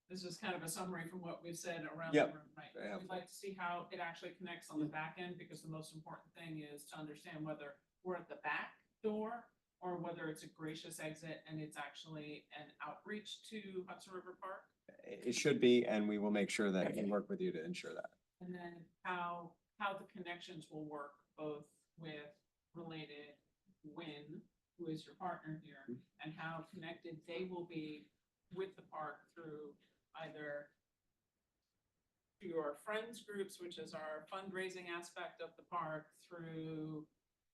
This is kind of a summary from what we've said around the room, right? We'd like to see how it actually connects on the back end, because the most important thing is to understand whether we're at the back door or whether it's a gracious exit and it's actually an outreach to Hudson River Park. It should be, and we will make sure that we work with you to ensure that. And then how the connections will work both with related Win, who is your partner here, and how connected they will be with the park through either your friends groups, which is our fundraising aspect of the park, through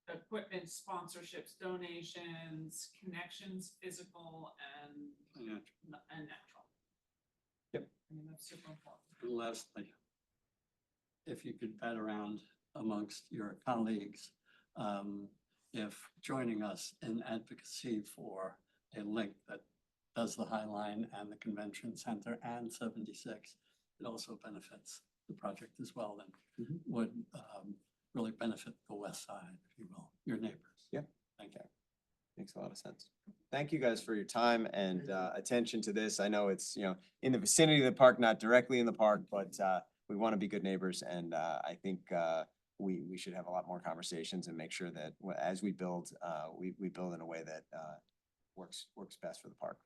equipment sponsorships, donations, connections, physical Yeah. and natural. Yep. I mean, that's super important. And lastly, if you could bet around amongst your colleagues, if joining us in advocacy for a link that does the High Line and the Convention Center and 76, it also benefits the project as well, and Mhm. would really benefit the west side, if you will, your neighbors. Yep. Thank you. Makes a lot of sense. Thank you guys for your time and attention to this. I know it's, in the vicinity of the park, not directly in the park, but we want to be good neighbors, and I think we should have a lot more conversations and make sure that as we build, we build in a way that works best for the park.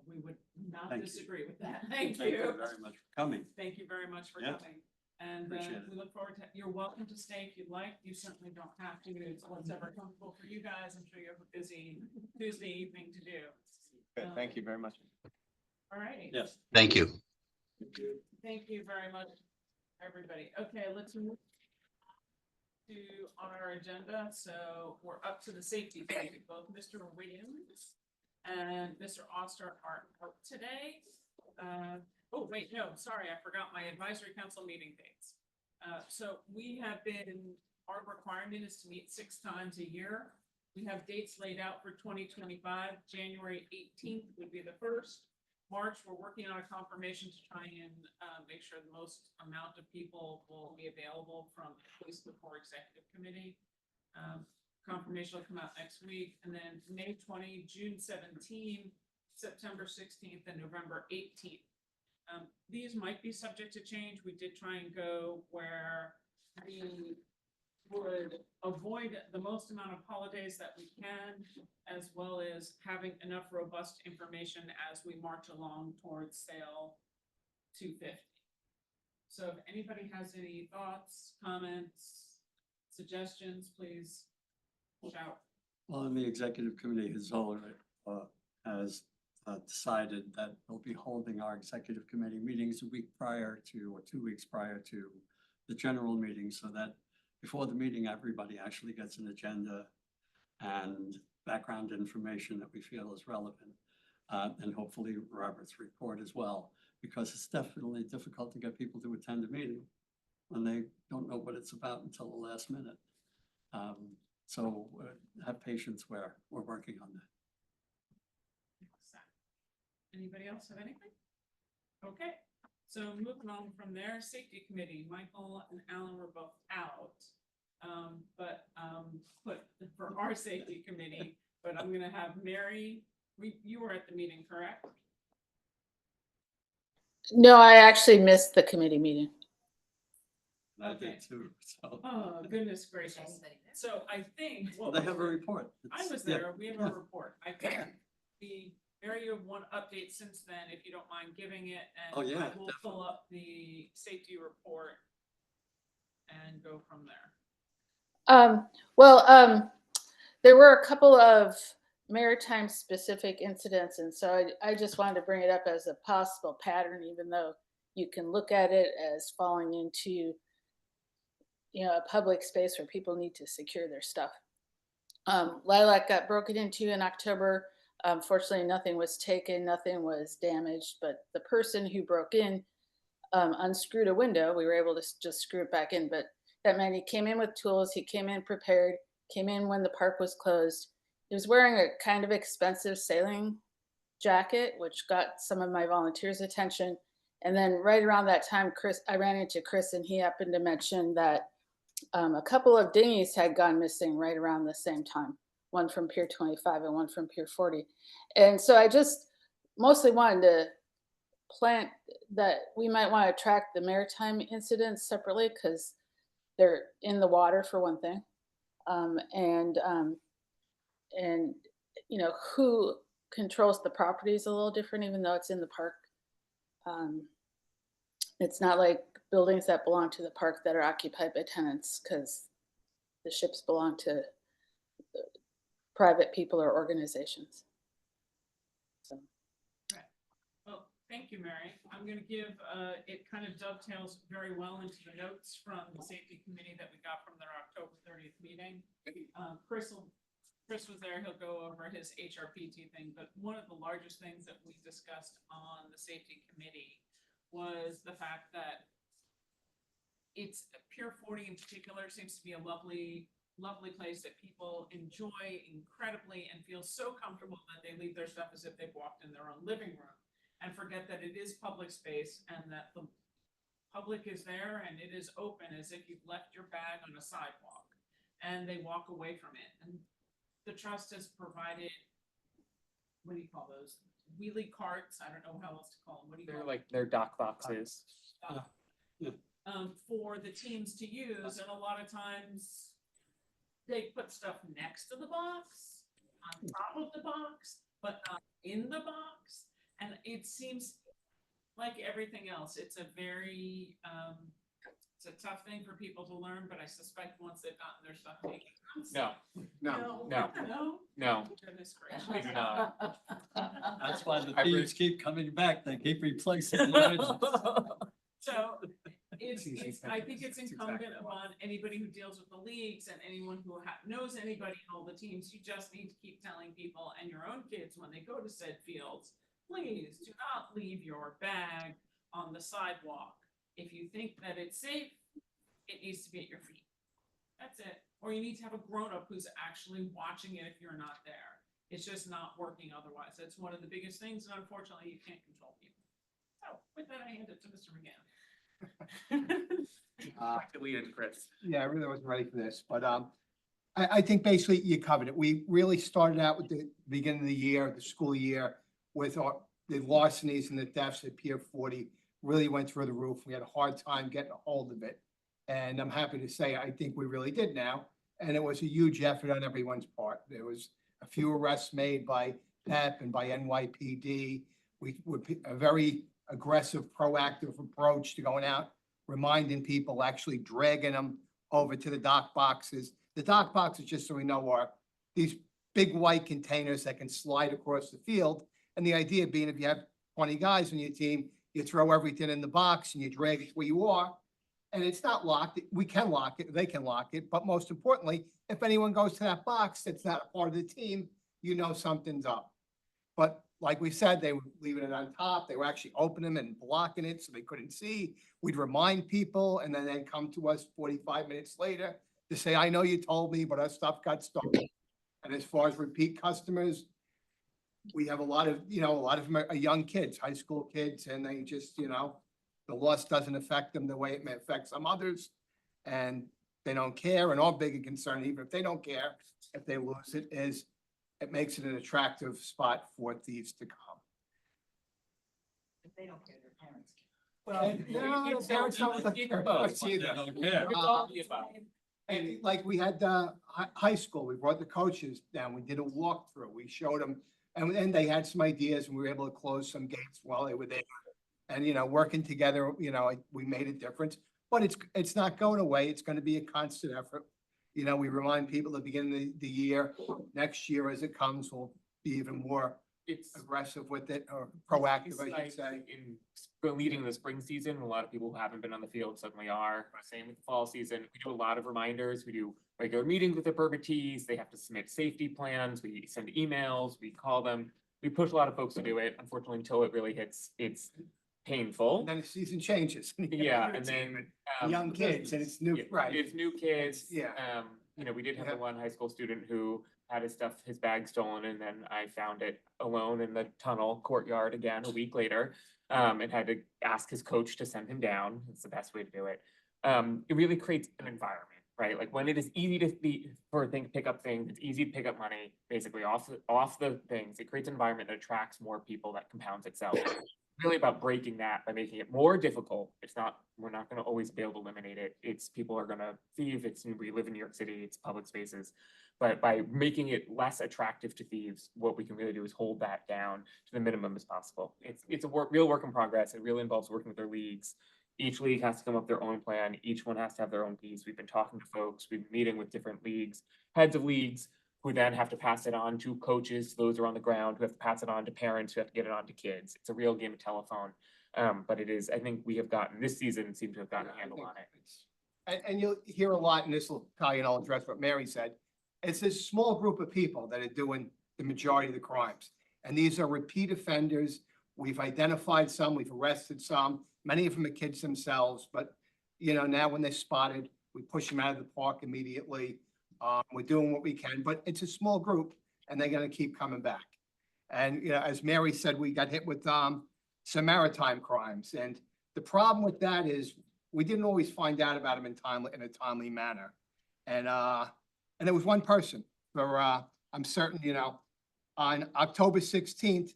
We would not Thank you. disagree with that. Thank Thank you you. very much for coming. Thank you very much for Yeah. coming. And Appreciate it. we look forward to, you're welcome to stay if you'd like. You certainly don't have to. It's whatever comfortable for you guys. I'm sure you have a busy Tuesday evening to do. Good, thank you very much. All righty. Yes. Thank you. Thank you very much, everybody. Okay, let's move to our agenda. So we're up to the safety committee. Both Mr. Williams and Mr. Oster are out today. Oh, wait, no, sorry, I forgot my advisory council meeting dates. So we have been, our requirement is to meet 6 times a year. We have dates laid out for 2025. January 18th would be the first. March, we're working on a confirmation to try and make sure the most amount of people will be available from at least the core executive committee. Confirmation will come out next week, and then May 20, June 17, September 16th, and November 18th. These might be subject to change. We did try and go where we would avoid the most amount of holidays that we can, as well as having enough robust information as we march along towards sale 250. So if anybody has any thoughts, comments, suggestions, please shout. Well, and the executive committee has already decided that we'll be holding our executive committee meetings a week prior to, or 2 weeks prior to the general meeting, so that before the meeting, everybody actually gets an agenda and background information that we feel is relevant. And hopefully Robert's report as well, because it's definitely difficult to get people to attend a meeting when they don't know what it's about until the last minute. So have patience where we're working on that. Anybody else have anything? Okay, so moving on from there, safety committee, Michael and Alan were both out. But for our safety committee, but I'm gonna have Mary, you were at the meeting, correct? No, I actually missed the committee meeting. I Okay. did too, so. Oh, goodness gracious. So I think. They have a report. I was Yeah, there, we have a report. I think Mary, you have one update since then, if you don't mind giving it, Oh, and yeah, I will pull up the safety report and go from there. There were a couple of maritime specific incidents, and so I just wanted to bring it up as a possible pattern, even though you can look at it as falling into, a public space where people need to secure their stuff. Lilac got broken into in October. Fortunately, nothing was taken, nothing was damaged, but the person who broke in unscrewed a window. We were able to just screw it back in, but that meant he came in with tools, he came in prepared, came in when the park was closed. He was wearing a kind of expensive sailing jacket, which got some of my volunteers' attention. And then right around that time, I ran into Chris, and he happened to mention that a couple of dinghies had gone missing right around the same time, one from Pier 25 and one from Pier 40. And so I just mostly wanted to plant that we might want to track the maritime incidents separately, because they're in the water for one thing. And who controls the property is a little different, even though it's in the park. It's not like buildings that belong to the park that are occupied by tenants, because the ships belong to private people or organizations. So. Right. Well, Thank you, Mary. I'm gonna give, it kind of dovetails very well into the notes from the safety committee that we got from their October 30th meeting. Chris was there, he'll go over his HRPT thing, but one of the largest things that we discussed on the safety committee was the fact that Pier 40 in particular seems to be a lovely place that people enjoy incredibly and feel so comfortable that they leave their stuff as if they've walked in their own living room and forget that it is public space and that the public is there and it is open as if you've left your bag on a sidewalk and they walk away from it. And the trust has provided, what do you call those? Wheelie carts? I don't know how else to call them. What do you call them? They're dock boxes. For the teams to use, and a lot of times they put stuff next to the box, on top of the box, but not in the box. And it seems like everything else, it's a very, it's a tough thing for people to learn, but I suspect once they've gotten their stuff taken. No. Goodness We do gracious. not. That's why the I re- thieves keep coming back. They keep replacing the originals. So I think it's incumbent upon anybody who deals with the leagues and anyone who knows anybody in all the teams, you just need to keep telling people and your own kids when they go to said fields, please do not leave your bag on the sidewalk. If you think that it's safe, it needs to be at your feet. That's it. Or you need to have a grown-up who's actually watching it if you're not there. It's just not working otherwise. That's one of the biggest things, and unfortunately, you can't control people. So with that, I hand it to Mr. McGann. Deleted, Chris. Yeah, I really wasn't ready for this, but I think basically you covered it. We really started out with the beginning of the year, the school year, with the larcenies and the thefts at Pier 40 really went through the roof. We had a hard time getting a hold of it. And I'm happy to say, I think we really did now. And it was a huge effort on everyone's part. There was a few arrests made by PEP and by NYPD. We were a very aggressive, proactive approach to going out, reminding people, actually dragging them over to the dock boxes. The dock boxes, just so we know, are these big white containers that can slide across the field. And the idea being, if you have 20 guys on your team, you throw everything in the box and you drag it where you are. And it's not locked. We can lock it, they can lock it. But most importantly, if anyone goes to that box that's not a part of the team, you know something's up. But like we said, they were leaving it on top. They were actually opening them and blocking it so they couldn't see. We'd remind people and then they'd come to us 45 minutes later to say, I know you told me, but our stuff got stolen. And as far as repeat customers, we have a lot of them are young kids, high school kids, and they just, the loss doesn't affect them the way it may affect some others. And they don't care. And our bigger concern, even if they don't care, if they lose it, is it makes it an attractive spot for thieves to come. If they don't care, their parents care. Well, No, the parents don't look Keep at both. either. They don't care. It's all of the above. And like we had high school, we brought the coaches down, we did a walkthrough, we showed them, and then they had some ideas and we were able to close some gates while they were there. And, working together, we made a difference, but it's not going away. It's going to be a constant effort. We remind people at the beginning of the year, next year as it comes, we'll be even more It's aggressive with it, or proactive, I like should say. leading the spring season, a lot of people who haven't been on the field suddenly are. Same with the fall season. We do a lot of reminders. We do regular meetings with the permittees. They have to submit safety plans. We send emails, we call them. We push a lot of folks to do it. Unfortunately, until it really hits, it's painful. And then the season changes. Yeah, and then Young kids, and it's new, yeah, right? It's new kids. Yeah. We did have Yeah. the one high school student who had his bag stolen, and then I found it alone in the tunnel courtyard again a week later, and had to ask his coach to send him down. It's the best way to do it. It really creates an environment, right? Like when it is easy to pick up things, it's easy to pick up money, basically off the things. It creates an environment that attracts more people, that compounds itself. Really about breaking that by making it more difficult. We're not going to always be able to eliminate it. People are going to thieve. We live in New York City, it's public spaces. But by making it less attractive to thieves, what we can really do is hold that down to the minimum as possible. It's a real work in progress. It really involves working with their leagues. Each league has to come up with their own plan. Each one has to have their own piece. We've been talking to folks. We've been meeting with different leagues, heads of leagues, who then have to pass it on to coaches, those who are on the ground, who have to pass it on to parents, who have to get it on to kids. It's a real game of telephone. But it is, I think we have gotten, this season seemed to have gotten a handle on it. And you'll hear a lot, and this will tell you, and I'll address what Mary said. It's this small group of people that are doing the majority of the crimes. And these are repeat offenders. We've identified some, we've arrested some, many of them are kids themselves, but now when they're spotted, we push them out of the park immediately. We're doing what we can, but it's a small group and they're gonna keep coming back. And, as Mary said, we got hit with some maritime crimes. And the problem with that is we didn't always find out about them in a timely manner. And it was one person for, I'm certain, on October 16th,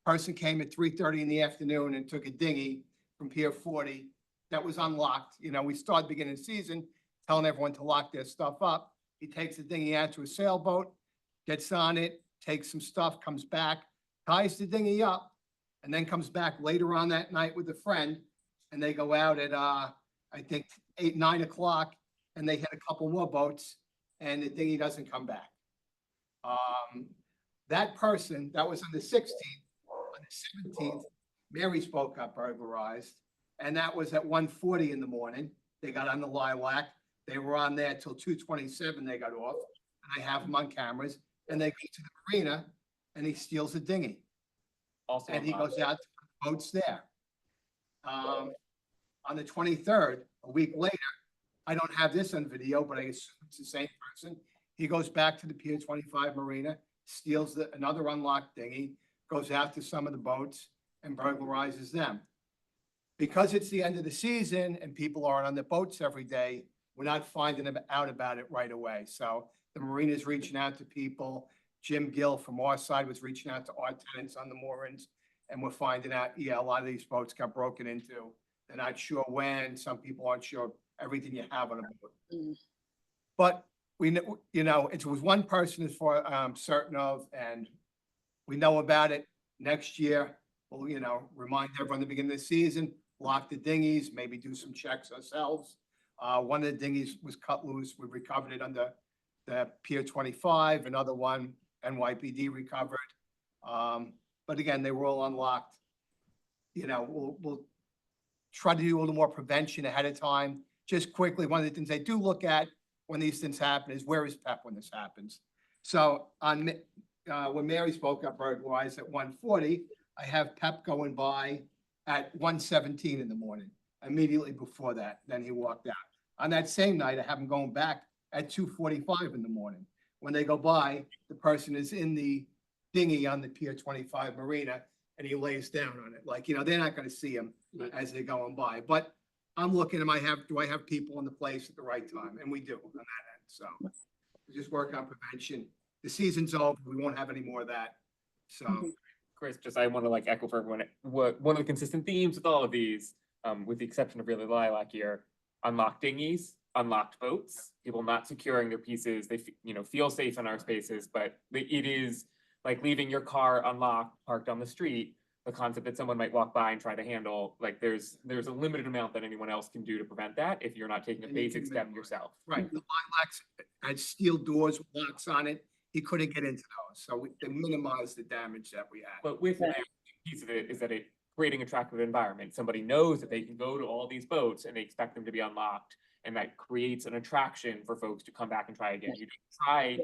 person came at 3:30 in the afternoon and took a dinghy from Pier 40 that was unlocked. We started beginning of the season, telling everyone to lock their stuff up. He takes the dinghy out to a sailboat, gets on it, takes some stuff, comes back, ties the dinghy up, and then comes back later on that night with a friend. And they go out at, I think 8, 9 o'clock, and they hit a couple more boats and the dinghy doesn't come back. That person, that was on the 16th, on the 17th, Mary spoke up burglarized, and that was at 1:40 in the morning. They got on the Lilac. They were on there till 2:27. They got off, and I have them on cameras. And they go to the marina, and he steals a dinghy, Also, and he goes out to the boats there. On the 23rd, a week later, I don't have this on video, but I assume it's the same person. He goes back to the Pier 25 marina, steals another unlocked dinghy, goes out to some of the boats and burglarizes them. Because it's the end of the season and people aren't on the boats every day, we're not finding out about it right away. So the marina's reaching out to people. Jim Gill from our side was reaching out to our tenants on the moorings, and we're finding out, a lot of these boats got broken into. They're not sure when. Some people aren't sure everything you have on a boat. But we know, it was one person as far I'm certain of, and we know about it. Next year, we'll, remind everyone at the beginning of the season, lock the dinghies, maybe do some checks ourselves. One of the dinghies was cut loose. We recovered it under the Pier 25. Another one, NYPD recovered. But again, they were all unlocked. We'll try to do a little more prevention ahead of time. Just quickly, one of the things they do look at when these things happen is where is PEP when this happens. So when Mary spoke up burglarized at 1:40, I have PEP going by at 1:17 in the morning, immediately before that. Then he walked out. On that same night, I have him going back at 2:45 in the morning. When they go by, the person is in the dinghy on the Pier 25 marina, and he lays down on it. They're not going to see him as they're going by. But I'm looking, do I have people in the place at the right time? And we do on that end. So we just work on prevention. The season's over. We won't have any more of that. So. Chris, I want to echo for everyone, one of the consistent themes with all of these, with the exception of really Lilac here, unlocked dinghies, unlocked boats, people not securing their pieces. They feel safe in our spaces, but it is like leaving your car unlocked, parked on the street. The concept that someone might walk by and try to handle, there's a limited amount that anyone else can do to prevent that if you're not taking a basic step yourself. Right. The Lilacs had steel doors with locks on it. He couldn't get into those. So they minimized the damage that we had. But with that, piece of it is that creating attractive environment. Somebody knows that they can go to all these boats and they expect them to be unlocked. And that creates an attraction for folks to come back and try again. You don't try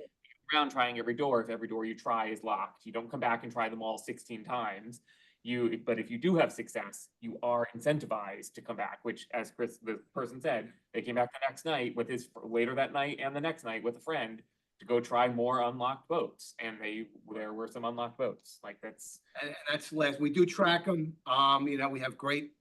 around trying every door if every door you try is locked. You don't come back and try them all 16 times. But if you do have success, you are incentivized to come back, which, as Chris, the person said, they came back the next night with later that night and the next night with a friend to go try more unlocked boats. And there were some unlocked boats. And that's last. We do track them. We have great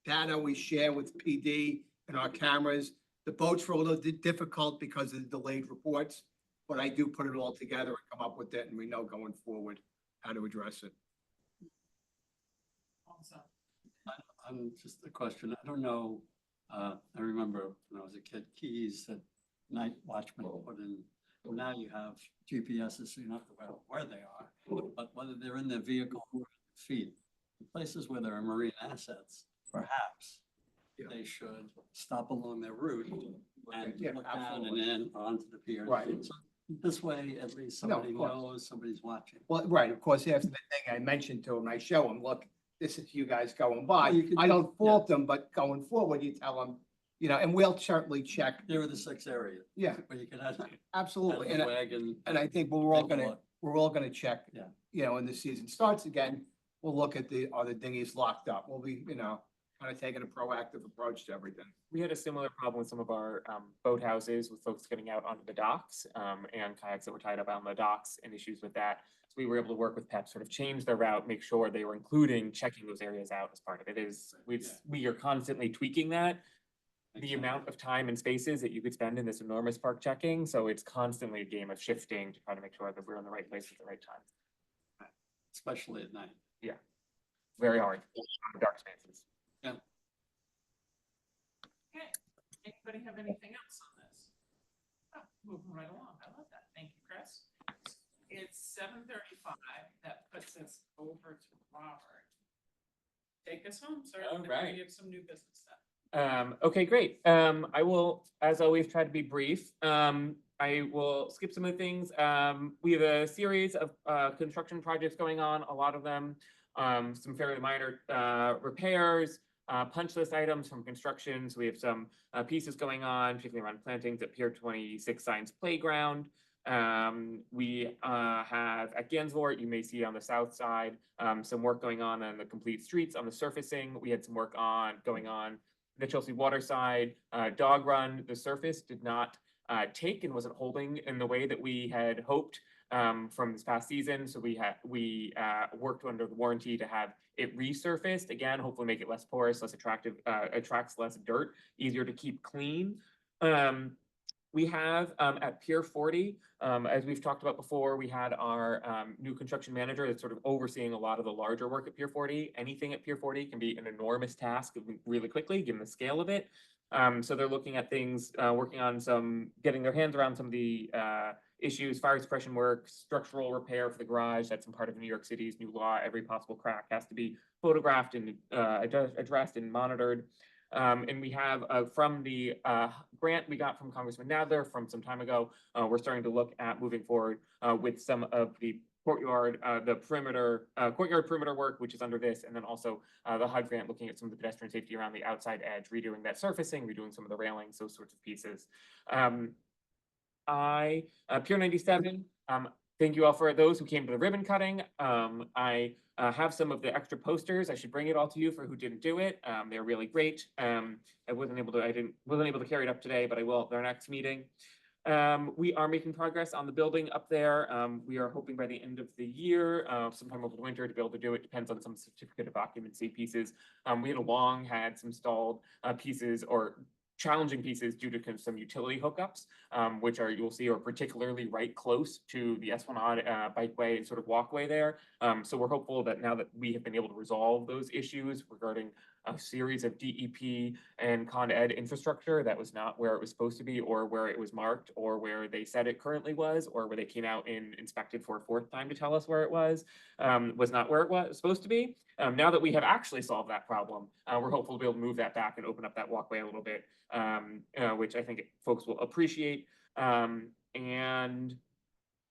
data we share with PD and our cameras. The boats were a little difficult because of the delayed reports, but I do put it all together and come up with it, and we know going forward how to address it. I'm just a question. I don't know. I remember when I was a kid, keys that night watchmen put in. Well, now you have GPSs, so you don't have to know where they are, but whether they're in their vehicle or feet. In places where there are marine assets, perhaps they should stop along their route and look down and in onto the pier. Right. So This way, at least No, of somebody course. knows, somebody's watching. Well, right, of course, after the thing I mentioned to them, I show them, look, this is you guys going by. Well, you could I do- don't fault them, but going forward, you tell them, you know, and we'll certainly check. There are the 6 areas. Yeah, Where you can add absolutely. the wagon. And I think we're all gonna check. Yeah. You know, when the season starts again, we'll look at are the dinghies locked up? We'll be, you know, kind of taking a proactive approach to everything. We had a similar problem with some of our boathouses with folks getting out onto the docks and kayaks that were tied up on the docks and issues with that. So we were able to work with PEP, sort of change their route, make sure they were including checking those areas out as part of it. We are constantly tweaking that. The amount of time and spaces that you could spend in this enormous park checking, so it's constantly a game of shifting to try to make sure that we're in the right place at the right time. Especially at night. Very hard, dark spaces. Okay, anybody have anything else on this? Oh, moving right along, I love that, thank you, Chris. It's 7:35, that puts us over to Robert. Take us home, sir. All and then right. We have some new business stuff. Okay, great. I will, as always, try to be brief. I will skip some of the things. We have a series of construction projects going on, a lot of them, some fairly minor repairs, punch list items from construction. So we have some pieces going on, particularly around plantings at Pier 26 Science Playground. We have at Gansevoort, you may see on the south side, some work going on the complete streets on the surfacing. We had some work going on the Chelsea water side. Dog Run, the surface did not take and wasn't holding in the way that we had hoped from this past season. So we worked under the warranty to have it resurfaced again, hopefully make it less porous, less attractive, attracts less dirt, easier to keep clean. We have at Pier 40, as we've talked about before, we had our new construction manager that's sort of overseeing a lot of the larger work at Pier 40. Anything at Pier 40 can be an enormous task really quickly, given the scale of it. So they're looking at things, working on getting their hands around some of the issues, fire suppression work, structural repair for the garage. That's some part of New York City's new law. Every possible crack has to be photographed and addressed and monitored. And we have from the grant we got from Congressman Nadler from some time ago, we're starting to look at moving forward with some of the courtyard, courtyard perimeter work, which is under this, and then also the HUD grant looking at some of the pedestrian safety around the outside edge, redoing that surfacing, redoing some of the railings, those sorts of pieces. Pier 97, thank you all for those who came to the ribbon cutting. I have some of the extra posters. I should bring it all to you for who didn't do it. They're really great. I wasn't able to carry it up today, but I will at our next meeting. We are making progress on the building up there. We are hoping by the end of the year, sometime over the winter, to be able to do it. Depends on some certificate of occupancy pieces. We had some stalled pieces or challenging pieces due to some utility hookups, which you'll see are particularly right close to the Esplanade bikeway and sort of walkway there. So we're hopeful that now that we have been able to resolve those issues regarding a series of DEP and Con Ed infrastructure that was not where it was supposed to be, or where it was marked, or where they said it currently was, or where they came out and inspected for a fourth time to tell us where it was not where it was supposed to be. Now that we have actually solved that problem, we're hopeful to be able to move that back and open up that walkway a little bit, which I think folks will appreciate. And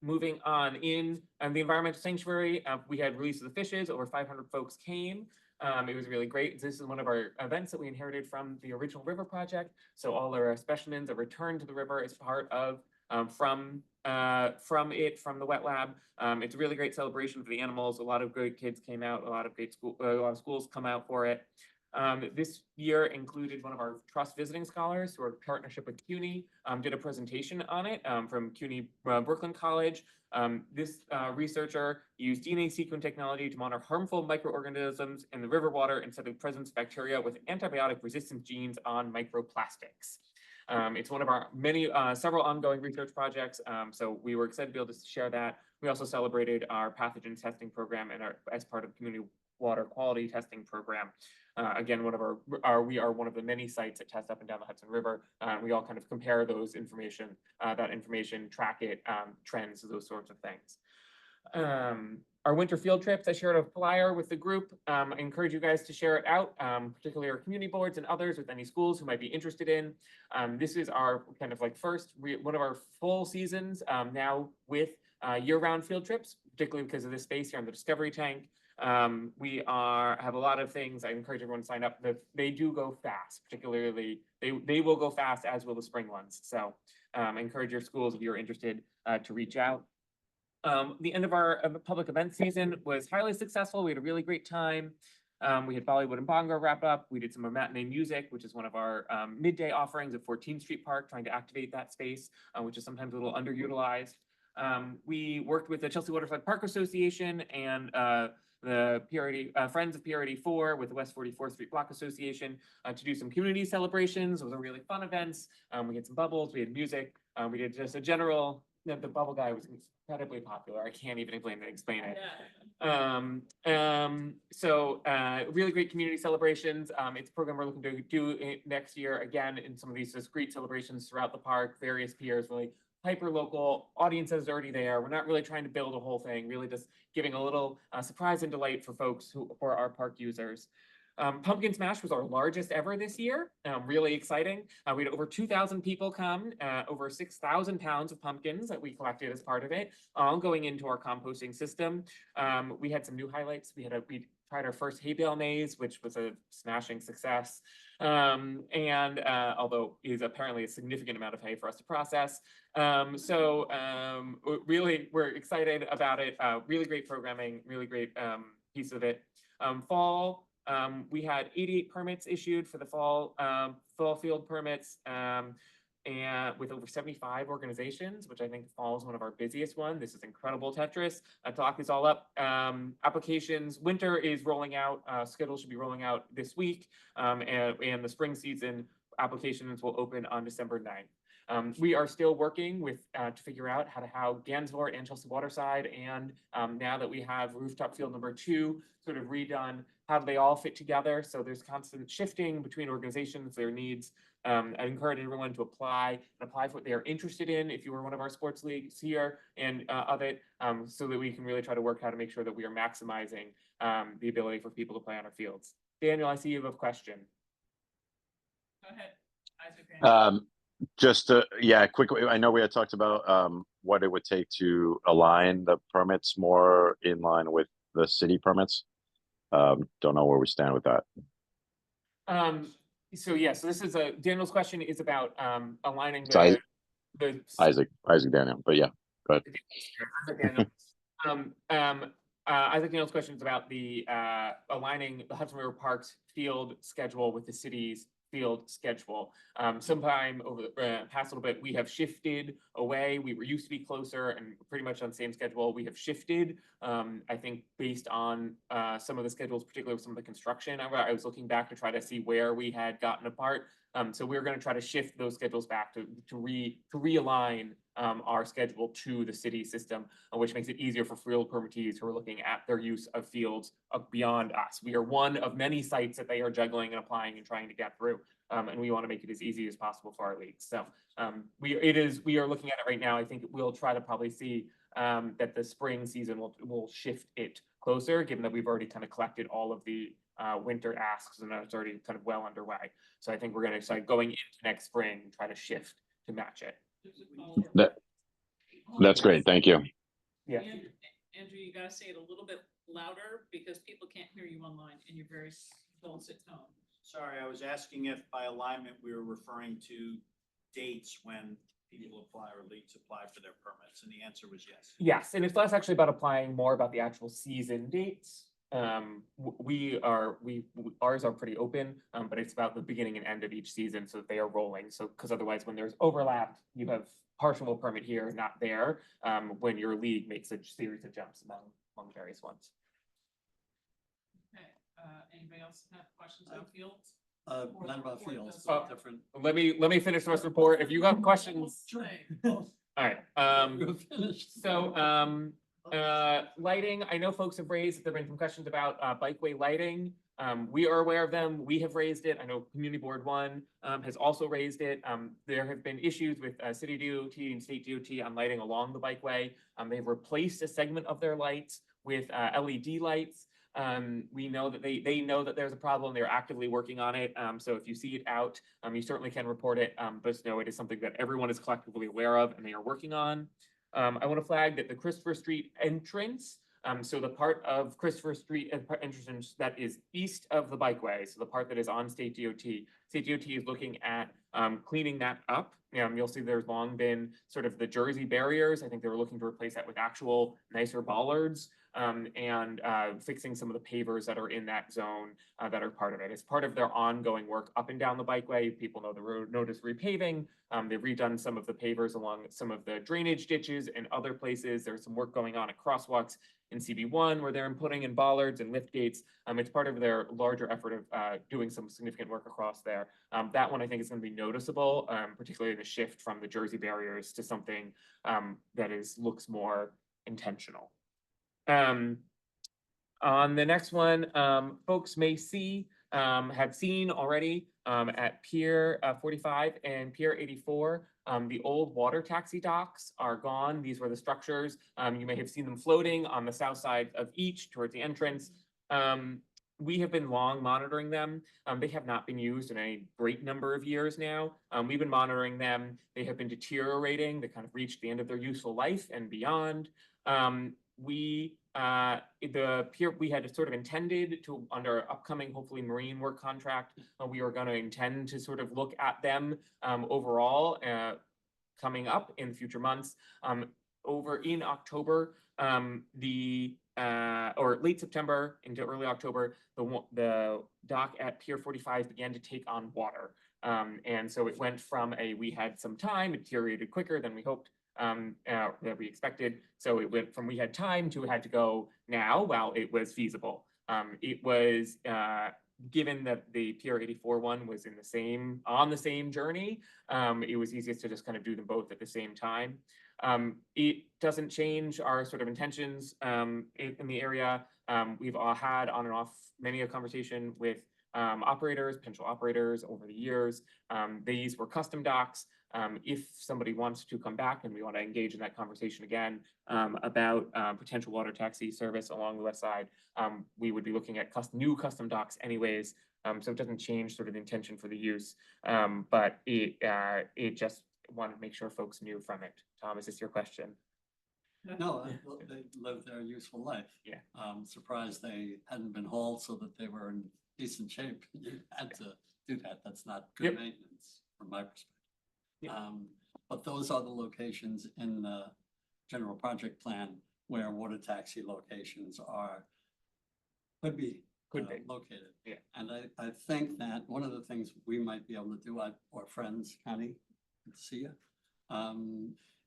moving on in the environmental sanctuary, we had release of the fishes. Over 500 folks came. It was really great. This is one of our events that we inherited from the original river project. So all our specimens are returned to the river as part of from the wet lab. It's a really great celebration for the animals. A lot of great kids came out. A lot of schools come out for it. This year included one of our trust visiting scholars who are in partnership with CUNY, did a presentation on it from CUNY Brooklyn College. This researcher used DNA sequencing technology to monitor harmful microorganisms in the river water and study the presence of bacteria with antibiotic resistance genes on microplastics. It's one of our several ongoing research projects, so we were excited to be able to share that. We also celebrated our pathogen testing program and as part of community water quality testing program. Again, we are one of the many sites that test up and down the Hudson River. We all kind of compare that information, track it, trends, those sorts of things. our winter field trips, I shared a flyer with the group. I encourage you guys to share it out, particularly our community boards and others with any schools who might be interested in. This is our kind of like one of our full seasons now with year-round field trips, particularly because of the space here on the Discovery Tank. We have a lot of things. I encourage everyone to sign up. They do go fast, particularly they will go fast, as will the spring ones. So I encourage your schools, if you're interested, to reach out. The end of our public event season was highly successful. We had a really great time. We had Bollywood and Bongo wrap up. We did some matinee music, which is one of our midday offerings at 14th Street Park, trying to activate that space, which is sometimes a little underutilized. We worked with the Chelsea Waterside Park Association and the Friends of Pier 84 with the West 44th Street Block Association to do some community celebrations. Those were really fun events. We had some bubbles, we had music, we did just a general, the bubble guy was incredibly popular. I can't even explain it. So really great community celebrations. It's a program we're looking to do next year again in some of these discrete celebrations throughout the park, various piers, really hyper local. Audiences already there. We're not really trying to build a whole thing, really just giving a little surprise and delight for folks for our park users. Pumpkin Smash was our largest ever this year. Really exciting. We had over 2,000 people come, over 6,000 pounds of pumpkins that we collected as part of it, all going into our composting system. We had some new highlights. We tried our first hay bale maze, which was a smashing success. Although it is apparently a significant amount of hay for us to process. Really, we're excited about it. Really great programming, really great piece of it. Fall, we had 88 permits issued for the fall field permits, and with over 75 organizations, which I think fall is one of our busiest ones. This is incredible Tetris. Talk is all up. Applications, winter is rolling out. Schedule should be rolling out this week, and the spring season applications will open on December 9th. We are still working with to figure out how Gansevoort and Chelsea Waterside, and now that we have rooftop field number 2 sort of redone, how do they all fit together? So there's constant shifting between organizations, their needs. I encourage everyone to apply for what they are interested in if you were one of our sports leagues here and of it, so that we can really try to work how to make sure that we are maximizing the ability for people to play on our fields. Daniel, I see you have a question. Go ahead, Isaac. Just quickly, I know we had talked about what it would take to align the permits more in line with the city permits. Don't know where we stand with that. So this is Daniel's question is about aligning Isaac Daniel, but yeah, go ahead. Isaac Daniel's question is about the aligning the Hudson River Park's field schedule with the city's field schedule. Sometime over the past little bit, we have shifted away. We used to be closer and pretty much on the same schedule. We have shifted, I think, based on some of the schedules, particularly with some of the construction. I was looking back to try to see where we had gotten apart. So we're going to try to shift those schedules back to realign our schedule to the city system, which makes it easier for field permittees who are looking at their use of fields beyond us. We are one of many sites that they are juggling and applying and trying to get through, and we want to make it as easy as possible for our leagues. So we are looking at it right now. I think we'll try to probably see that the spring season will shift it closer, given that we've already kind of collected all of the winter asks and it's already kind of well underway. So I think we're going to start going into next spring and try to shift to match it. That's great. Thank you. Yeah. Andrew, you gotta say it a little bit louder because people can't hear you online and you're very dulcet tone. Sorry, I was asking if by alignment we were referring to dates when people apply or leagues apply for their permits, and the answer was yes. Yes, and it's less actually about applying, more about the actual season dates. Ours are pretty open, but it's about the beginning and end of each season, so they are rolling. So because otherwise, when there's overlap, you have partial permit here, not there. When your league makes a series of jumps among various ones. Okay. Anybody else have questions on fields? Not about fields, Oh. but different. Let me finish the rest of the report. If you have questions, all right. Lighting, I know folks have raised, there have been some questions about bikeway lighting. We are aware of them. We have raised it. I know Community Board 1 has also raised it. There have been issues with City DOT and State DOT on lighting along the bikeway. They've replaced a segment of their lights with LED lights. We know that they know that there's a problem. They're actively working on it. So if you see it out, you certainly can report it. But just know it is something that everyone is collectively aware of and they are working on. I want to flag that the Christopher Street entrance, so the part of Christopher Street entrance that is east of the bikeway, so the part that is on State DOT, State DOT is looking at cleaning that up. You'll see there's long been sort of the Jersey barriers. I think they were looking to replace that with actual nicer bollards, and fixing some of the pavers that are in that zone that are part of it. It's part of their ongoing work up and down the bikeway. People know the road notice repaving. They've redone some of the pavers along some of the drainage ditches and other places. There's some work going on at crosswalks in CB1 where they're putting in bollards and lift gates. It's part of their larger effort of doing some significant work across there. That one I think is going to be noticeable, particularly the shift from the Jersey barriers to something that looks more intentional. On the next one, folks may have seen already at Pier 45 and Pier 84, the old water taxi docks are gone. These were the structures. You may have seen them floating on the south side of each towards the entrance. We have been long monitoring them. They have not been used in a great number of years now. We've been monitoring them. They have been deteriorating. They kind of reached the end of their useful life and beyond. The pier, we had sort of intended to, under upcoming, hopefully marine work contract, we were going to intend to sort of look at them overall coming up in future months. Over in October, or late September into early October, the dock at Pier 45 began to take on water. And so it went from we had some time, it deteriorated quicker than we hoped, that we expected. So it went from we had time to had to go now while it was feasible. It was, given that the Pier 84 one was on the same journey, it was easiest to just kind of do them both at the same time. It doesn't change our sort of intentions in the area. We've all had on and off many a conversation with potential operators over the years. These were custom docks. If somebody wants to come back and we want to engage in that conversation again about potential water taxi service along the west side, we would be looking at new custom docks anyways. So it doesn't change sort of the intention for the use, but it just wanted to make sure folks knew from it. Tom, is this your question? No, they lived their useful life. Yeah. Surprised they hadn't been hauled so that they were in decent shape. You had to do that. That's not good maintenance from my perspective. But those are the locations in the general project plan where water taxi locations could be located. Yeah. And I think that one of the things we might be able to do, our friends, Connie, good to see you,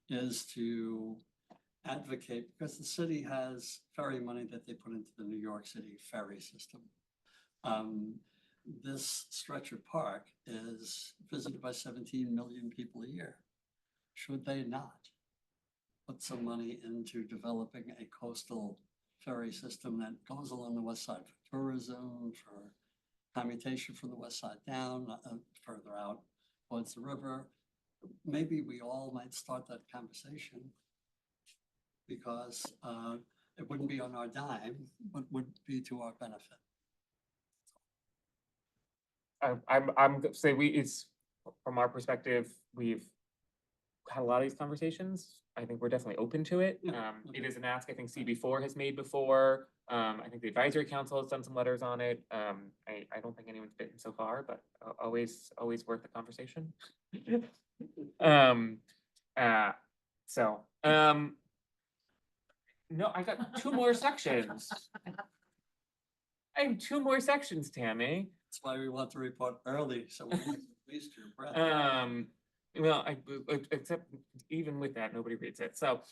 is to advocate, because the city has ferry money that they put into the New York City ferry system. This stretch of park is visited by 17 million people a year. Should they not put some money into developing a coastal ferry system that goes along the west side for tourism, for commutation from the west side down, further out towards the river? Maybe we all might start that conversation, because it wouldn't be on our dime, but would be to our benefit. I'm say it's from our perspective, we've had a lot of these conversations. I think we're definitely open to it. It is an ask I think CB4 has made before. I think the advisory council has done some letters on it. I don't think anyone's bitten so far, but always worth the conversation. No, I got two more sections. I have two more sections, Tammy. That's why we want to report early, so we can waste your breath. Well, except even with that, nobody reads it. So,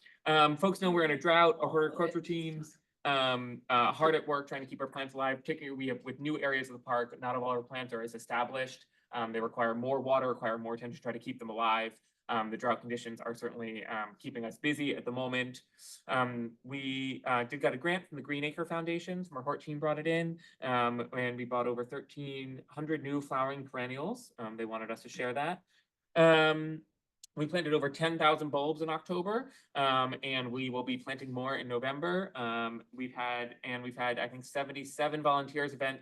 folks know we're in a drought. Our horticulture teams hard at work trying to keep our plants alive. Particularly, with new areas of the park, not all our plants are as established. They require more water, require more attention to try to keep them alive. The drought conditions are certainly keeping us busy at the moment. We got a grant from the Green Acre Foundation. Our Hort team brought it in, and we bought over 1,300 new flowering perennials. They wanted us to share that. We planted over 10,000 bulbs in October, and we will be planting more in November. We've had, I think, 77 volunteers event,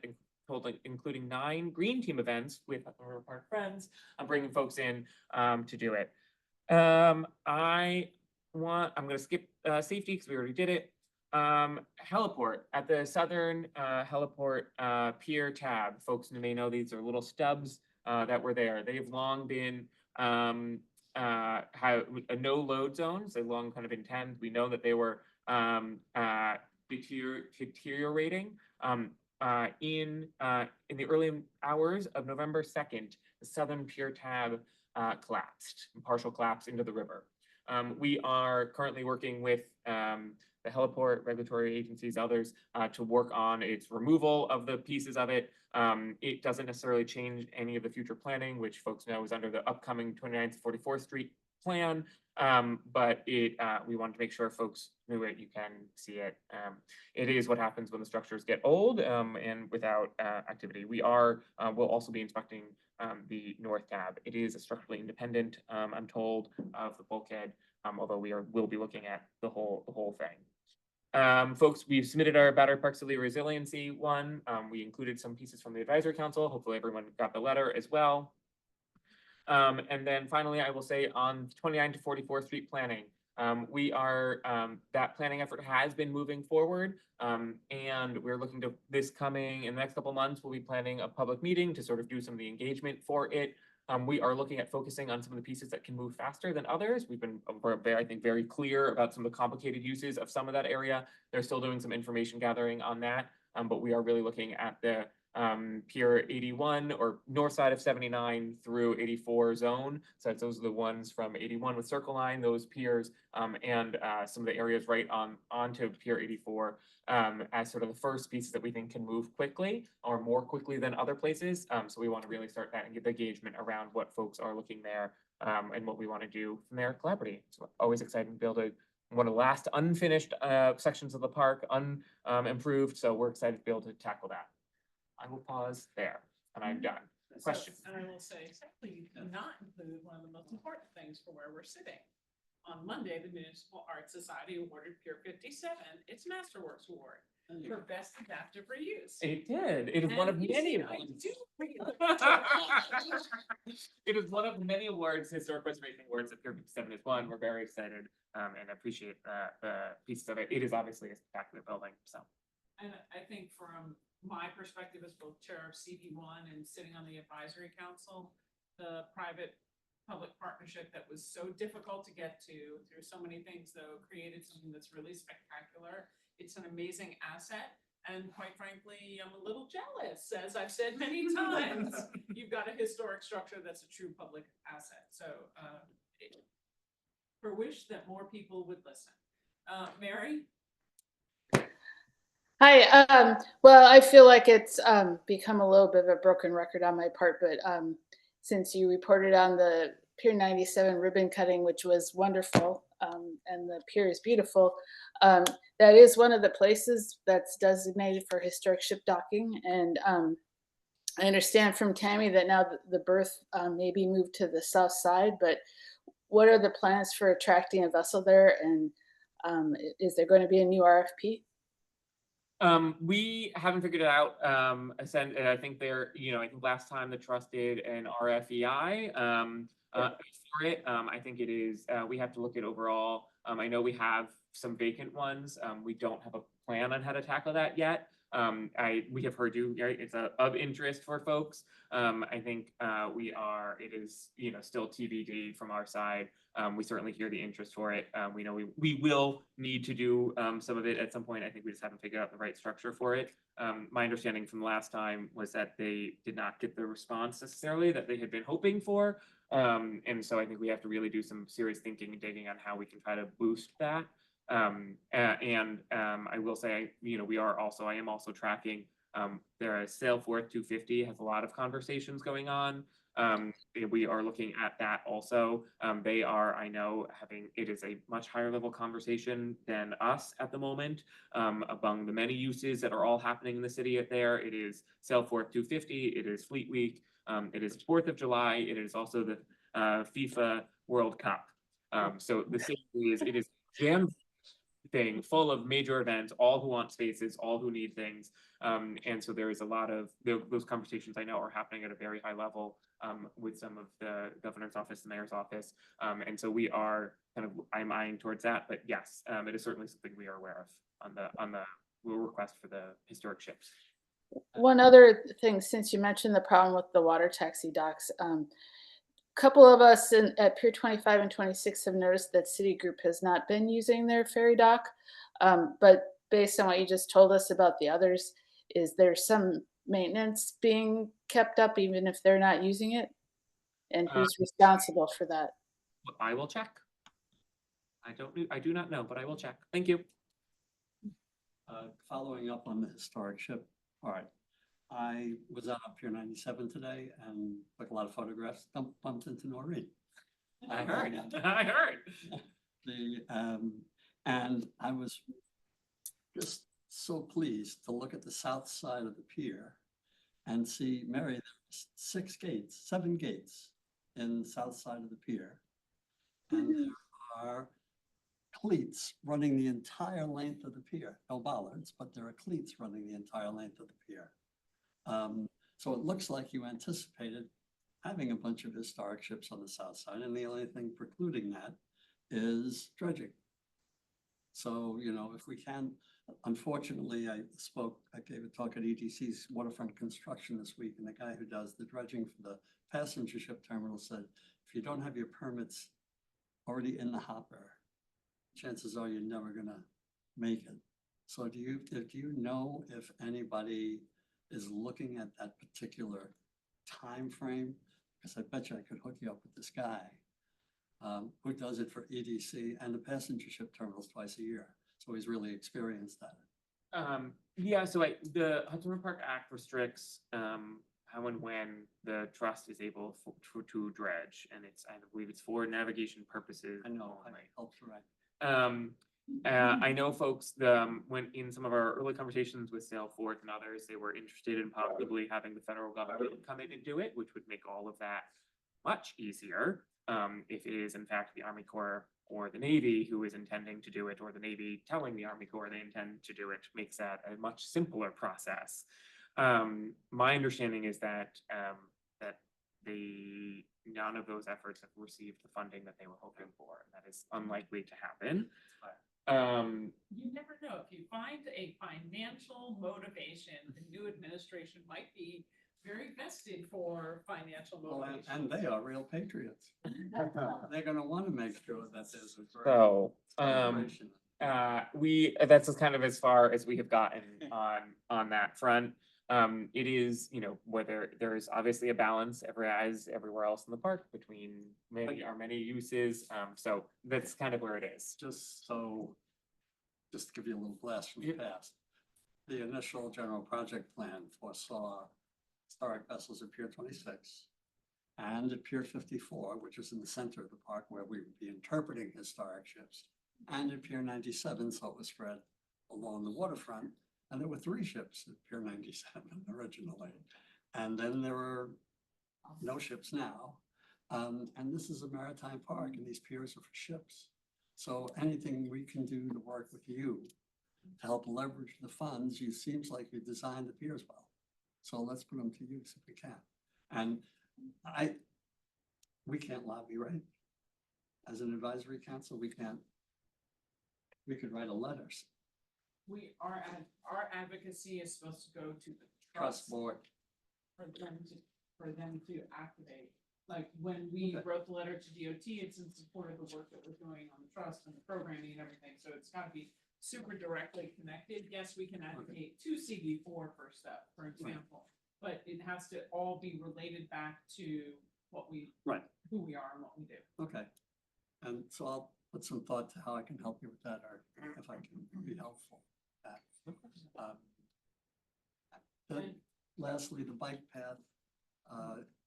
including 9 green team events with our park friends. I'm bringing folks in to do it. I'm gonna skip safety because we already did it. Heliport at the southern heliport pier tab. Folks may know these are little stubs that were there. They've long been have a no load zones. They long kind of intend. We know that they were deteriorating. In the early hours of November 2nd, the southern pier tab collapsed, partial collapse into the river. We are currently working with the heliport, regulatory agencies, others, to work on its removal of the pieces of it. It doesn't necessarily change any of the future planning, which folks know is under the upcoming 29th to 44th Street plan. But we wanted to make sure folks knew it. You can see it. It is what happens when the structures get old and without activity. We'll also be inspecting the north tab. It is a structurally independent, I'm told, of the bulkhead, although we'll be looking at the whole thing. Folks, we've submitted our Battery Park City Resiliency one. We included some pieces from the Advisory Council. Hopefully everyone got the letter as well. And then finally, I will say on 29 to 44th Street planning, that planning effort has been moving forward. And we're looking to this coming in the next couple months, we'll be planning a public meeting to sort of do some of the engagement for it. We are looking at focusing on some of the pieces that can move faster than others. We've been, I think, very clear about some of the complicated uses of some of that area. They're still doing some information gathering on that, but we are really looking at the Pier 81 or north side of 79 through 84 zone. So those are the ones from 81 with Circle Line, those piers, and some of the areas right onto Pier 84 as sort of the first pieces that we think can move quickly or more quickly than other places. So we want to really start that and get the engagement around what folks are looking there and what we want to do from there collaborating. So always exciting to be able to one of the last unfinished sections of the park, unimproved. So we're excited to be able to tackle that. I will pause there and I'm done. Questions? And I will say, sadly, you cannot include one of the most important things for where we're sitting. On Monday, the Municipal Art Society awarded Pier 57 its Masterworks Award for Best Adaptive Reuse. It did. It is one of many awards. It is one of many awards, historic preservation awards that Pier 57 is one. We're very excited and appreciate the pieces of it. It is obviously a spectacular building. So, and I think from my perspective as both chair of CV1 and sitting on the advisory council, the private-public partnership that was so difficult to get to through so many things, though, created something that's really spectacular. It's an amazing asset. And quite frankly, I'm a little jealous, as I've said many times. You've got a historic structure that's a true public asset. So I wish that more people would listen. Mary? Hi, well, I feel like it's become a little bit of a broken record on my part, but since you reported on the Pier 97 ribbon cutting, which was wonderful, and the pier is beautiful, that is one of the places that's designated for historic ship docking. And I understand from Tammy that now the berth may be moved to the south side, but what are the plans for attracting a vessel there? And is there going to be a new RFP? We haven't figured it out. I think I think last time the trust did an RFEI for it. I think it is, we have to look at overall. I know we have some vacant ones. We don't have a plan on how to tackle that yet. We have heard you, right? It's of interest for folks. I think it is, still TBD from our side. We certainly hear the interest for it. We know we will need to do some of it at some point. I think we just haven't figured out the right structure for it. My understanding from last time was that they did not get the response necessarily that they had been hoping for. And so I think we have to really do some serious thinking and digging on how we can try to boost that. I will say, I am also tracking, their Sailforth 250 has a lot of conversations going on. We are looking at that also. They are, I know, it is a much higher level conversation than us at the moment. Among the many uses that are all happening in the city there, it is Sailforth 250, it is Fleet Week, it is 4th of July, it is also FIFA World Cup. So the city it is jam thing full of major events, all who want spaces, all who need things. And so there is a lot of those conversations I know are happening at a very high level with some of the governor's office, the mayor's office. And so we are I'm eyeing towards that, but yes, it is certainly something we are aware of on the request for the historic ships. One other thing, since you mentioned the problem with the water taxi docks, couple of us at Pier 25 and 26 have noticed that Citigroup has not been using their ferry dock. But based on what you just told us about the others, is there some maintenance being kept up even if they're not using it? And who's responsible for that? I will check. I do not know, but I will check. Thank you. Following up on the historic ship part, I was out up Pier 97 today and took a lot of photographs, bumped into Noreen. I heard. I heard. And I was just so pleased to look at the south side of the pier and see, Mary, there's 7 gates in the south side of the pier. And there are cleats running the entire length of the pier. No bollards, but there are cleats running the entire length of the pier. So it looks like you anticipated having a bunch of historic ships on the south side, and the only thing precluding that is dredging. So, you know, if we can, unfortunately, I gave a talk at EDC's waterfront construction this week, and the guy who does the dredging for the passenger ship terminal said, if you don't have your permits already in the hopper, chances are you're never gonna make it. So do you know if anybody is looking at that particular time frame? Because I bet you I could hook you up with this guy who does it for EDC and the passenger ship terminals twice a year. So he's really experienced at it. Yeah, so the Hudson River Park Act restricts how and when the trust is able to dredge, and I believe it's for navigation purposes. I know, I helped, right. I know folks when in some of our early conversations with Sailforth and others, they were interested in possibly having the federal government come in and do it, which would make all of that much easier. If it is in fact the Army Corps or the Navy who is intending to do it, or the Navy telling the Army Corps they intend to do it, makes that a much simpler process. My understanding is that none of those efforts have received the funding that they were hoping for, and that is unlikely to happen. You never know. If you find a financial motivation, the new administration might be very vested for financial motivation. And they are real patriots. They're gonna want to make sure that there's a great So, celebration. that's just kind of as far as we have gotten on that front. It is, you know, whether there is obviously a balance as everywhere else in the park between our many uses. So that's kind of where it is. Just to give you a little blast from the past, the initial general project plan foresaw historic vessels at Pier 26 and at Pier 54, which is in the center of the park where we would be interpreting historic ships, and at Pier 97, so it was spread along the waterfront. And there were 3 ships at Pier 97 originally. And then there were no ships now. And this is a maritime park, and these piers are for ships. So anything we can do to work with you to help leverage the funds, it seems like you designed the piers well. So let's put them to use if we can. And we can't lobby, right? As an advisory council, we could write a letter. Our advocacy is supposed to go to the Trust board. for them to activate. Like when we wrote the letter to DOT, it's in support of the work that we're doing on the trust and the programming and everything. So it's got to be super directly connected. Yes, we can advocate to CD4 for stuff, for example, but it has to all be related back to who we are and what we do. Okay. And so I'll put some thought to how I can help you with that, or if I can be helpful. Lastly, the bike path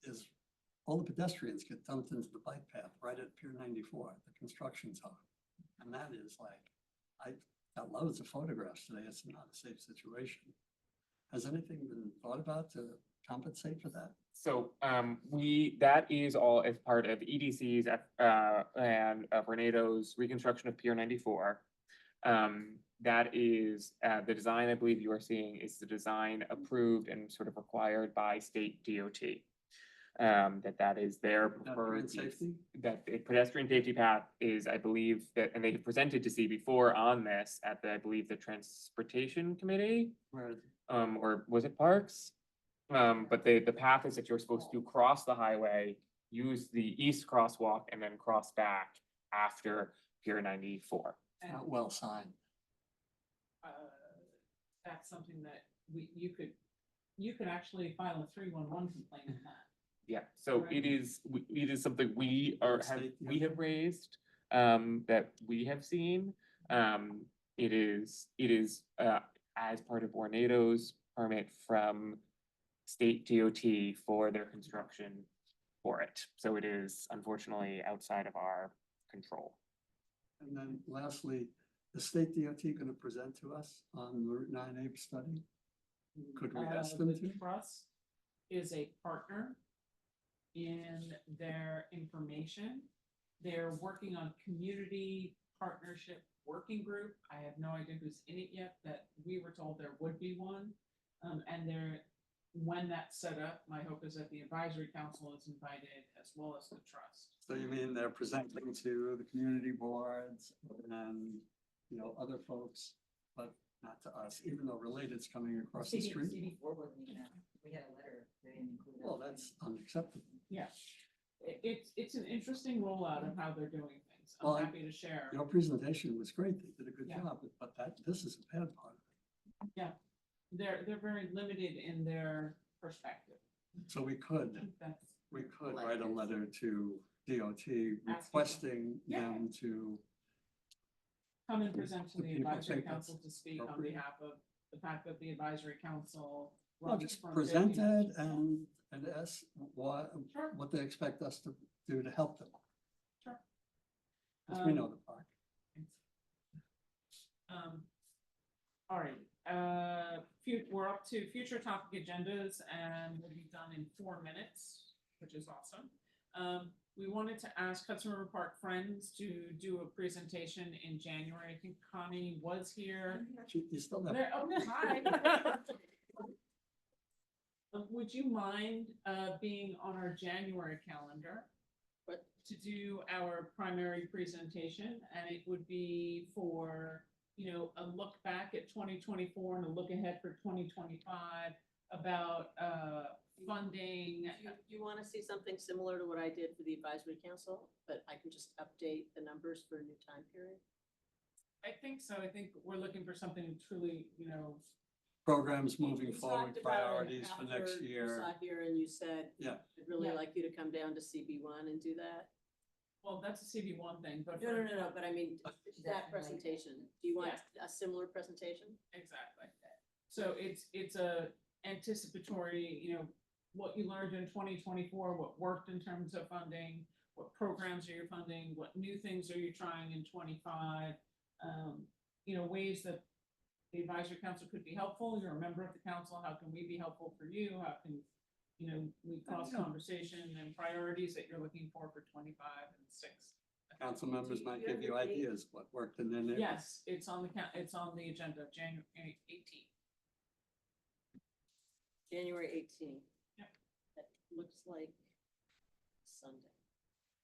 is, all the pedestrians get dumped into the bike path right at Pier 94, the construction zone. And that is like, I got loads of photographs today. It's not a safe situation. Has anything been thought about to compensate for that? So, that is all as part of EDC's, and Vornado's reconstruction of Pier 94. That is, the design I believe you are seeing is the design approved and sort of required by state DOT. That is their preferred, safety? that the pedestrian safety path is, I believe, that, and they have presented to CB4 on this at the, I believe, the Transportation Committee, Where is it? or was it Parks? But the path is that you're supposed to cross the highway, use the east crosswalk, and then cross back after Pier 94. It's not well signed. That's something that you could actually file a 311 complaint on that. Yeah, so Right. it is something we have raised, that we have seen. It is as part of Vornado's permit from state DOT for their construction for it. So it is unfortunately outside of our control. And then lastly, the state DOT gonna present to us on the Route 9 APE study? Could we ask them The to? trust is a partner in their information. They're working on community partnership working group. I have no idea who's in it yet, that we were told there would be one. And when that's set up, my hope is that the advisory council is invited as well as the trust. So you mean they're presenting to the community boards and, other folks, but not to us, even though Related's coming across the street? CD4 wasn't even, we had a letter, they didn't include it. Well, that's unacceptable. Yeah. It's an interesting rollout of how they're doing things. Well, I'm happy to share. Your presentation was great. They did a good Yeah. job, but this is a bad part. Yeah, they're very limited in their perspective. So we could That's, write a letter to DOT requesting Yeah. them to, come and present to Do the people advisory think council that's to speak on appropriate? behalf of the fact that the advisory council. well, runs just from present safety it measures. and ask what, Sure. what they expect us to do to help them. Sure. Because we know the park. All right, we're up to future topic agendas and we'll be done in 4 minutes, which is awesome. We wanted to ask Hudson River Park Friends to do a presentation in January. I think Connie was here. You still have. Oh, hi. Would you mind being on our January calendar? But to do our primary presentation, and it would be for, a look back at 2024 and a look ahead for 2025 about funding. You want to see something similar to what I did for the advisory council, but I can just update the numbers for a new time period? I think so. I think we're looking for something truly, Programs moving We forward, talked about it priorities for next after you year. sat here and you said, Yeah. I'd really Yeah. like you to come down to CB1 and do that. well, that's a CB1 thing, but. No, but I mean, that Definitely. presentation, do you want a similar presentation? Exactly. So it's a anticipatory, what you learned in 2024, what worked in terms of funding, what programs are you funding, what new things are you trying in 25? Ways that the advisory council could be helpful. You're a member of the council. How can we be helpful for you? How can, we cross conversation and priorities that you're looking for 25 and 6? Council members might you give have you a date? ideas what worked in their neighborhood. Yes, it's on the agenda, January 18th. January 18th. Yep. That looks like Sunday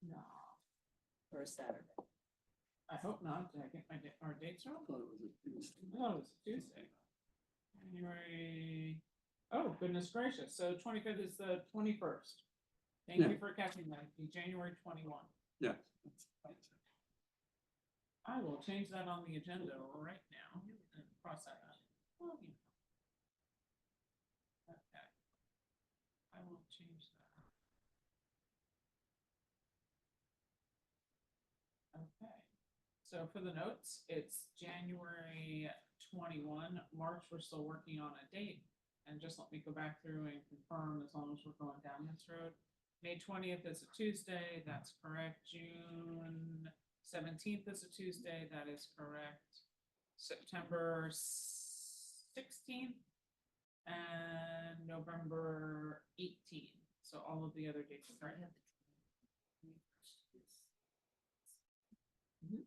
No, or a Saturday. I hope not. Did I get our dates I wrong? thought it was a Tuesday. No, it was Tuesday. January, oh, goodness gracious, so 25th is the 21st. Thank Yeah. you for catching that, It'll be January 21. Yeah. I will change that on the agenda right now and cross that out. Okay. I will change that. Okay. So for the notes, it's January 21, March, we're still working on a date. And just let me go back through and confirm as long as we're going down this road. May 20th is a Tuesday, that's correct. June 17th is a Tuesday, that is correct. September 16th and November 18. So all of the other dates, right? Mhm.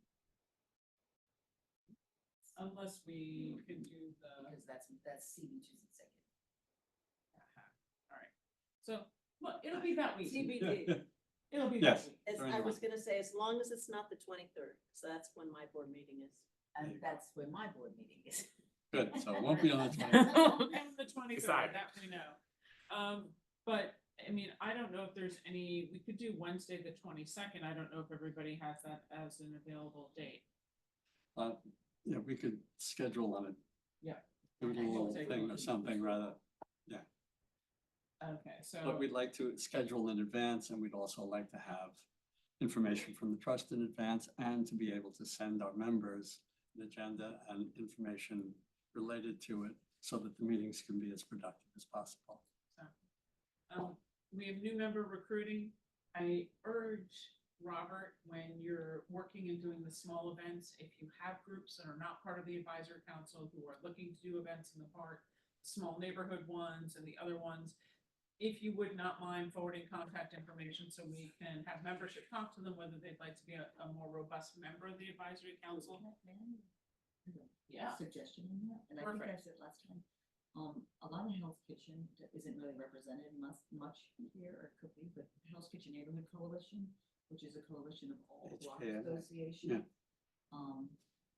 Unless we can do the. Because that's CBG's executive. All right, so, look, it'll be that week. TBD. It'll be Yes. that week. As I was gonna say, as long as it's not the 23rd, so that's when my board meeting is. And that's where my board meeting is. Good, so it won't be on the 20th. And the 23rd, Decided. that we know. But, I mean, I don't know if there's any, we could do Wednesday, the 22nd. I don't know if everybody has that as an available date. Yeah, we could schedule on Yeah. a little thing or something rather, Okay, so. but we'd like to schedule in advance, and we'd also like to have information from the trust in advance and to be able to send our members an agenda and information related to it so that the meetings can be as productive as possible. We have new member recruiting. I urge Robert, when you're working and doing the small events, if you have groups that are not part of the advisory council who are looking to do events in the park, small neighborhood ones and the other ones, if you would not mind forwarding contact information so we can have membership talk to them, whether they'd like to be a more robust member of the advisory council. Yeah. Suggestion on that, and I think I Perfect. said last time, a lot of Hell's Kitchen isn't really represented much here, or could be, but Hell's Kitchen Neighborhood Coalition, which is a coalition of all block HKNA, associations.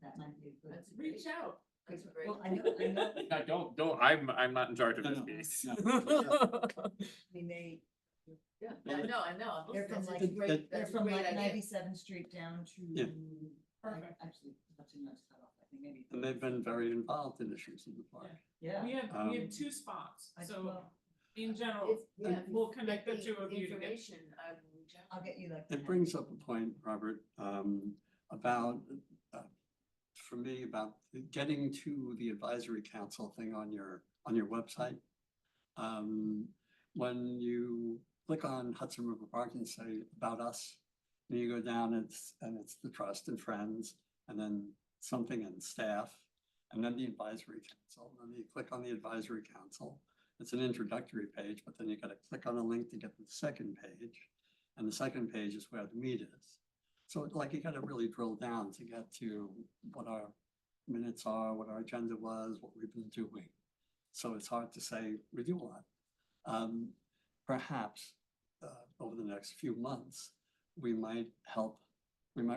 That might be a good. Reach out. That's great. Well, I know. Don't, I'm not in charge of this No, piece. We may, Yeah, Well, I know. they're from like, That- they're from like 97th Street down Yeah. to, Perfect. actually, Hudson Yards cut off, I think maybe. And they've been very involved in issues in the park. Yeah. We have Um, 2 spots, I- so well, in general, If- yeah, if we'll you connect the get 2 of you to get. Information, I will reach out. I'll get you like. It brings up a point, Robert, about, for me, about getting to the advisory council thing on your website. When you click on Hudson River Park and say about us, and you go down, it's the trust and friends, and then something and staff, and then the advisory council, and then you click on the advisory council. It's an introductory page, but then you gotta click on a link to get to the second page. And the second page is where the meat is. So like you gotta really drill down to get to what our minutes are, what our agenda was, what we've been doing. So it's hard to say we do a lot. Perhaps over the next few months, we might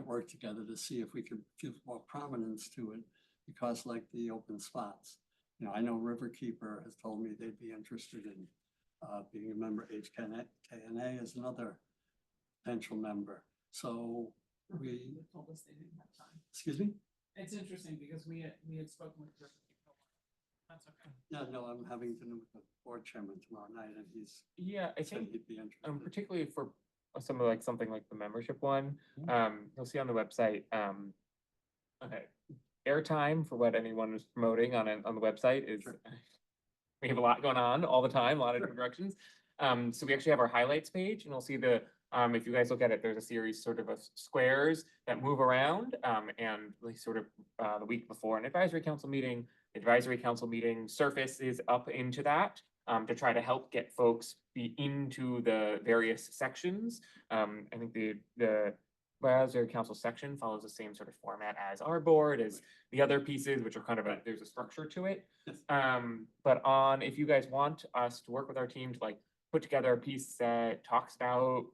work together to see if we could give more prominence to it, because like the open spots, you know, I know Riverkeeper has told me they'd be interested in being a member. HKNA is another potential member. So They told us they didn't have time. excuse me? It's interesting because we had spoken with her. That's okay. Yeah, no, I'm having dinner with the board chairman tomorrow night, and he's Yeah, I said think, he'd be interested. particularly for something like the membership one, you'll see on the website, okay, airtime for what anyone is promoting on the website is, Sure. we have a lot going on all the time, a lot of different directions. So we actually have our highlights page, and you'll see if you guys look at it, there's a series sort of squares that move around, and like sort of the week before an advisory council meeting, surface is up into that, to try to help get folks be into the various sections. I think the advisory council section follows the same sort of format as our board, as the other pieces, which are kind of there's a structure to it. Yes. But if you guys want us to work with our team to like put together a piece that talks about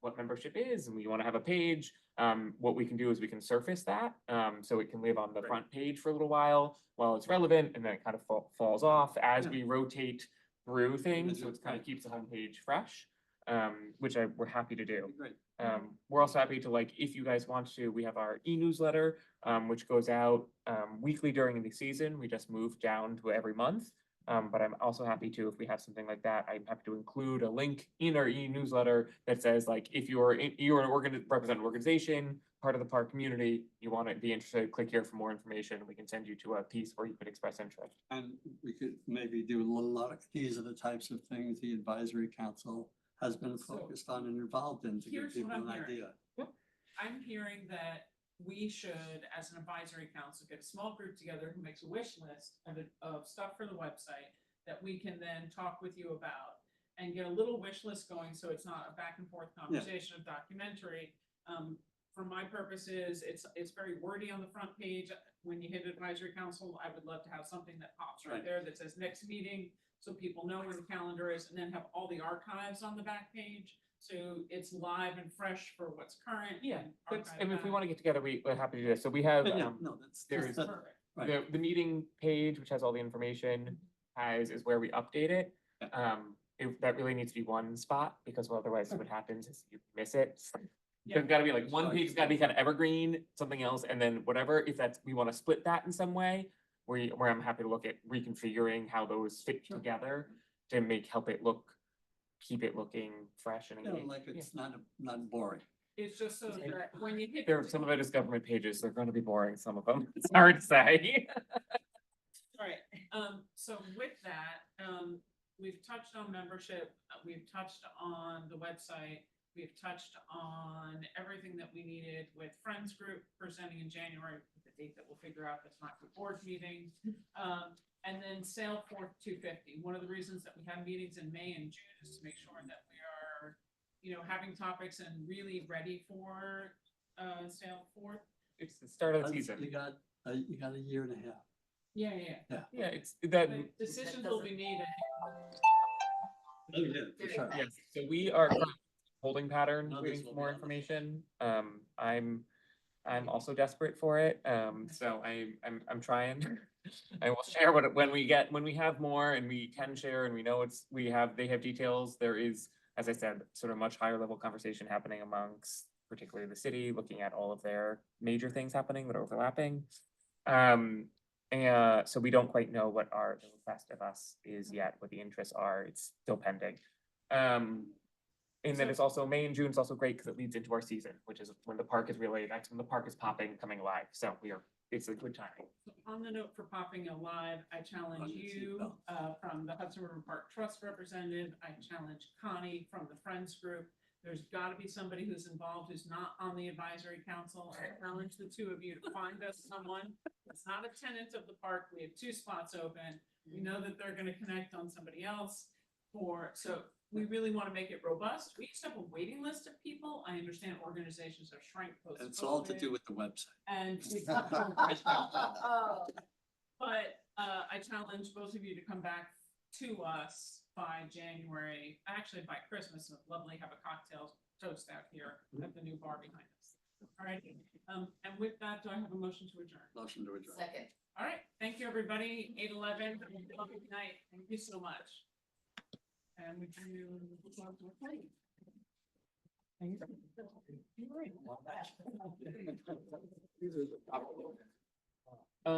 what membership is, and we want to have a page, what we can do is we can surface that, so it can live on the front page for a little while it's relevant, and then it kind of falls off as we rotate through things, so it kind of keeps the homepage fresh, which we're happy to do. Great. We're also happy to, like, if you guys want to, we have our e-newsletter, which goes out weekly during the season. We just moved down to every month. But I'm also happy to, if we have something like that, I'm happy to include a link in our e-newsletter that says, like, if you're represent an organization, part of the park community, you want to be interested, click here for more information. We can send you to a piece where you could express interest. And we could maybe do a lot of, these are the types of things the advisory council has been focused on and involved in to give Here's people what an I'm hearing. idea. I'm hearing that we should, as an advisory council, get a small group together who makes a wish list of stuff for the website, that we can then talk with you about and get a little wish list going, so it's not a back and forth conversation of documentary. For my purposes, it's very wordy on the front page. When you hit advisory council, I would love to have something that pops right Right. there that says next meeting, so people know where the calendar is, and then have all the archives on the back page. So it's live and fresh for what's current. Yeah, and that's, archived and if we back. want to get together, we're happy to do this. So we have, Yeah, no, there's that's, Perfect. right. the meeting page, which has all the information, is where we update it. That really needs to be one spot, because otherwise what happens is you miss it. Yeah. There's gotta be like, one page has gotta be kind of evergreen, something else, and then whatever, if that's, we want to split that in some way, where I'm happy to look at reconfiguring how those fit together to help it look, keep it looking fresh and Yeah, engaging. like it's not boring. It's just so that when you hit. Some of it is government pages, they're gonna be boring, some of them, it's hard to say. Right, so with that, we've touched on membership, we've touched on the website, we've touched on everything that we needed with Friends Group presenting in January, the date that we'll figure out that's not for board meeting. And then Sail Forth 250. One of the reasons that we have meetings in May and June is to make sure that we are, having topics and really ready for, Sail Forth. It's the start of the season. You got a year and a half. Yeah. Yeah, it's that. The decisions will be made. Oh, yeah, for sure. Yes, so we are holding pattern, No, waiting this for will more be on the- information. I'm also desperate for it. So I'm trying. I will share when we have more and we can share and we know they have details. There is, as I said, sort of much higher level conversation happening amongst particularly the city, looking at all of their major things happening that are overlapping. And so we don't quite know what the request of us is yet, what the interests are. It's still pending. And then it's also May and June is also great because it leads into our season, which is when the park is that's when the park is popping, coming alive. So it's a good timing. On the note for popping alive, I challenge you, from the Hudson River Park Trust representative, I challenge Connie from the Friends Group. There's gotta be somebody who's involved who's not on the advisory council. I challenge the two of you to find us someone. It's not a tenant of the park. We have 2 spots open. We know that they're gonna connect on somebody else so we really want to make it robust. We used to have a waiting list of people. I understand organizations are shrank post. It's all to do with the website. And but I challenge both of you to come back to us by January, actually by Christmas. It's lovely, have a cocktail toast out here at the new bar behind us. All right, and with that, do I have a motion to adjourn? Motion to adjourn. Second. All right, thank you, everybody. 8:11. Have a good night. Thank you so much. And we do. These are the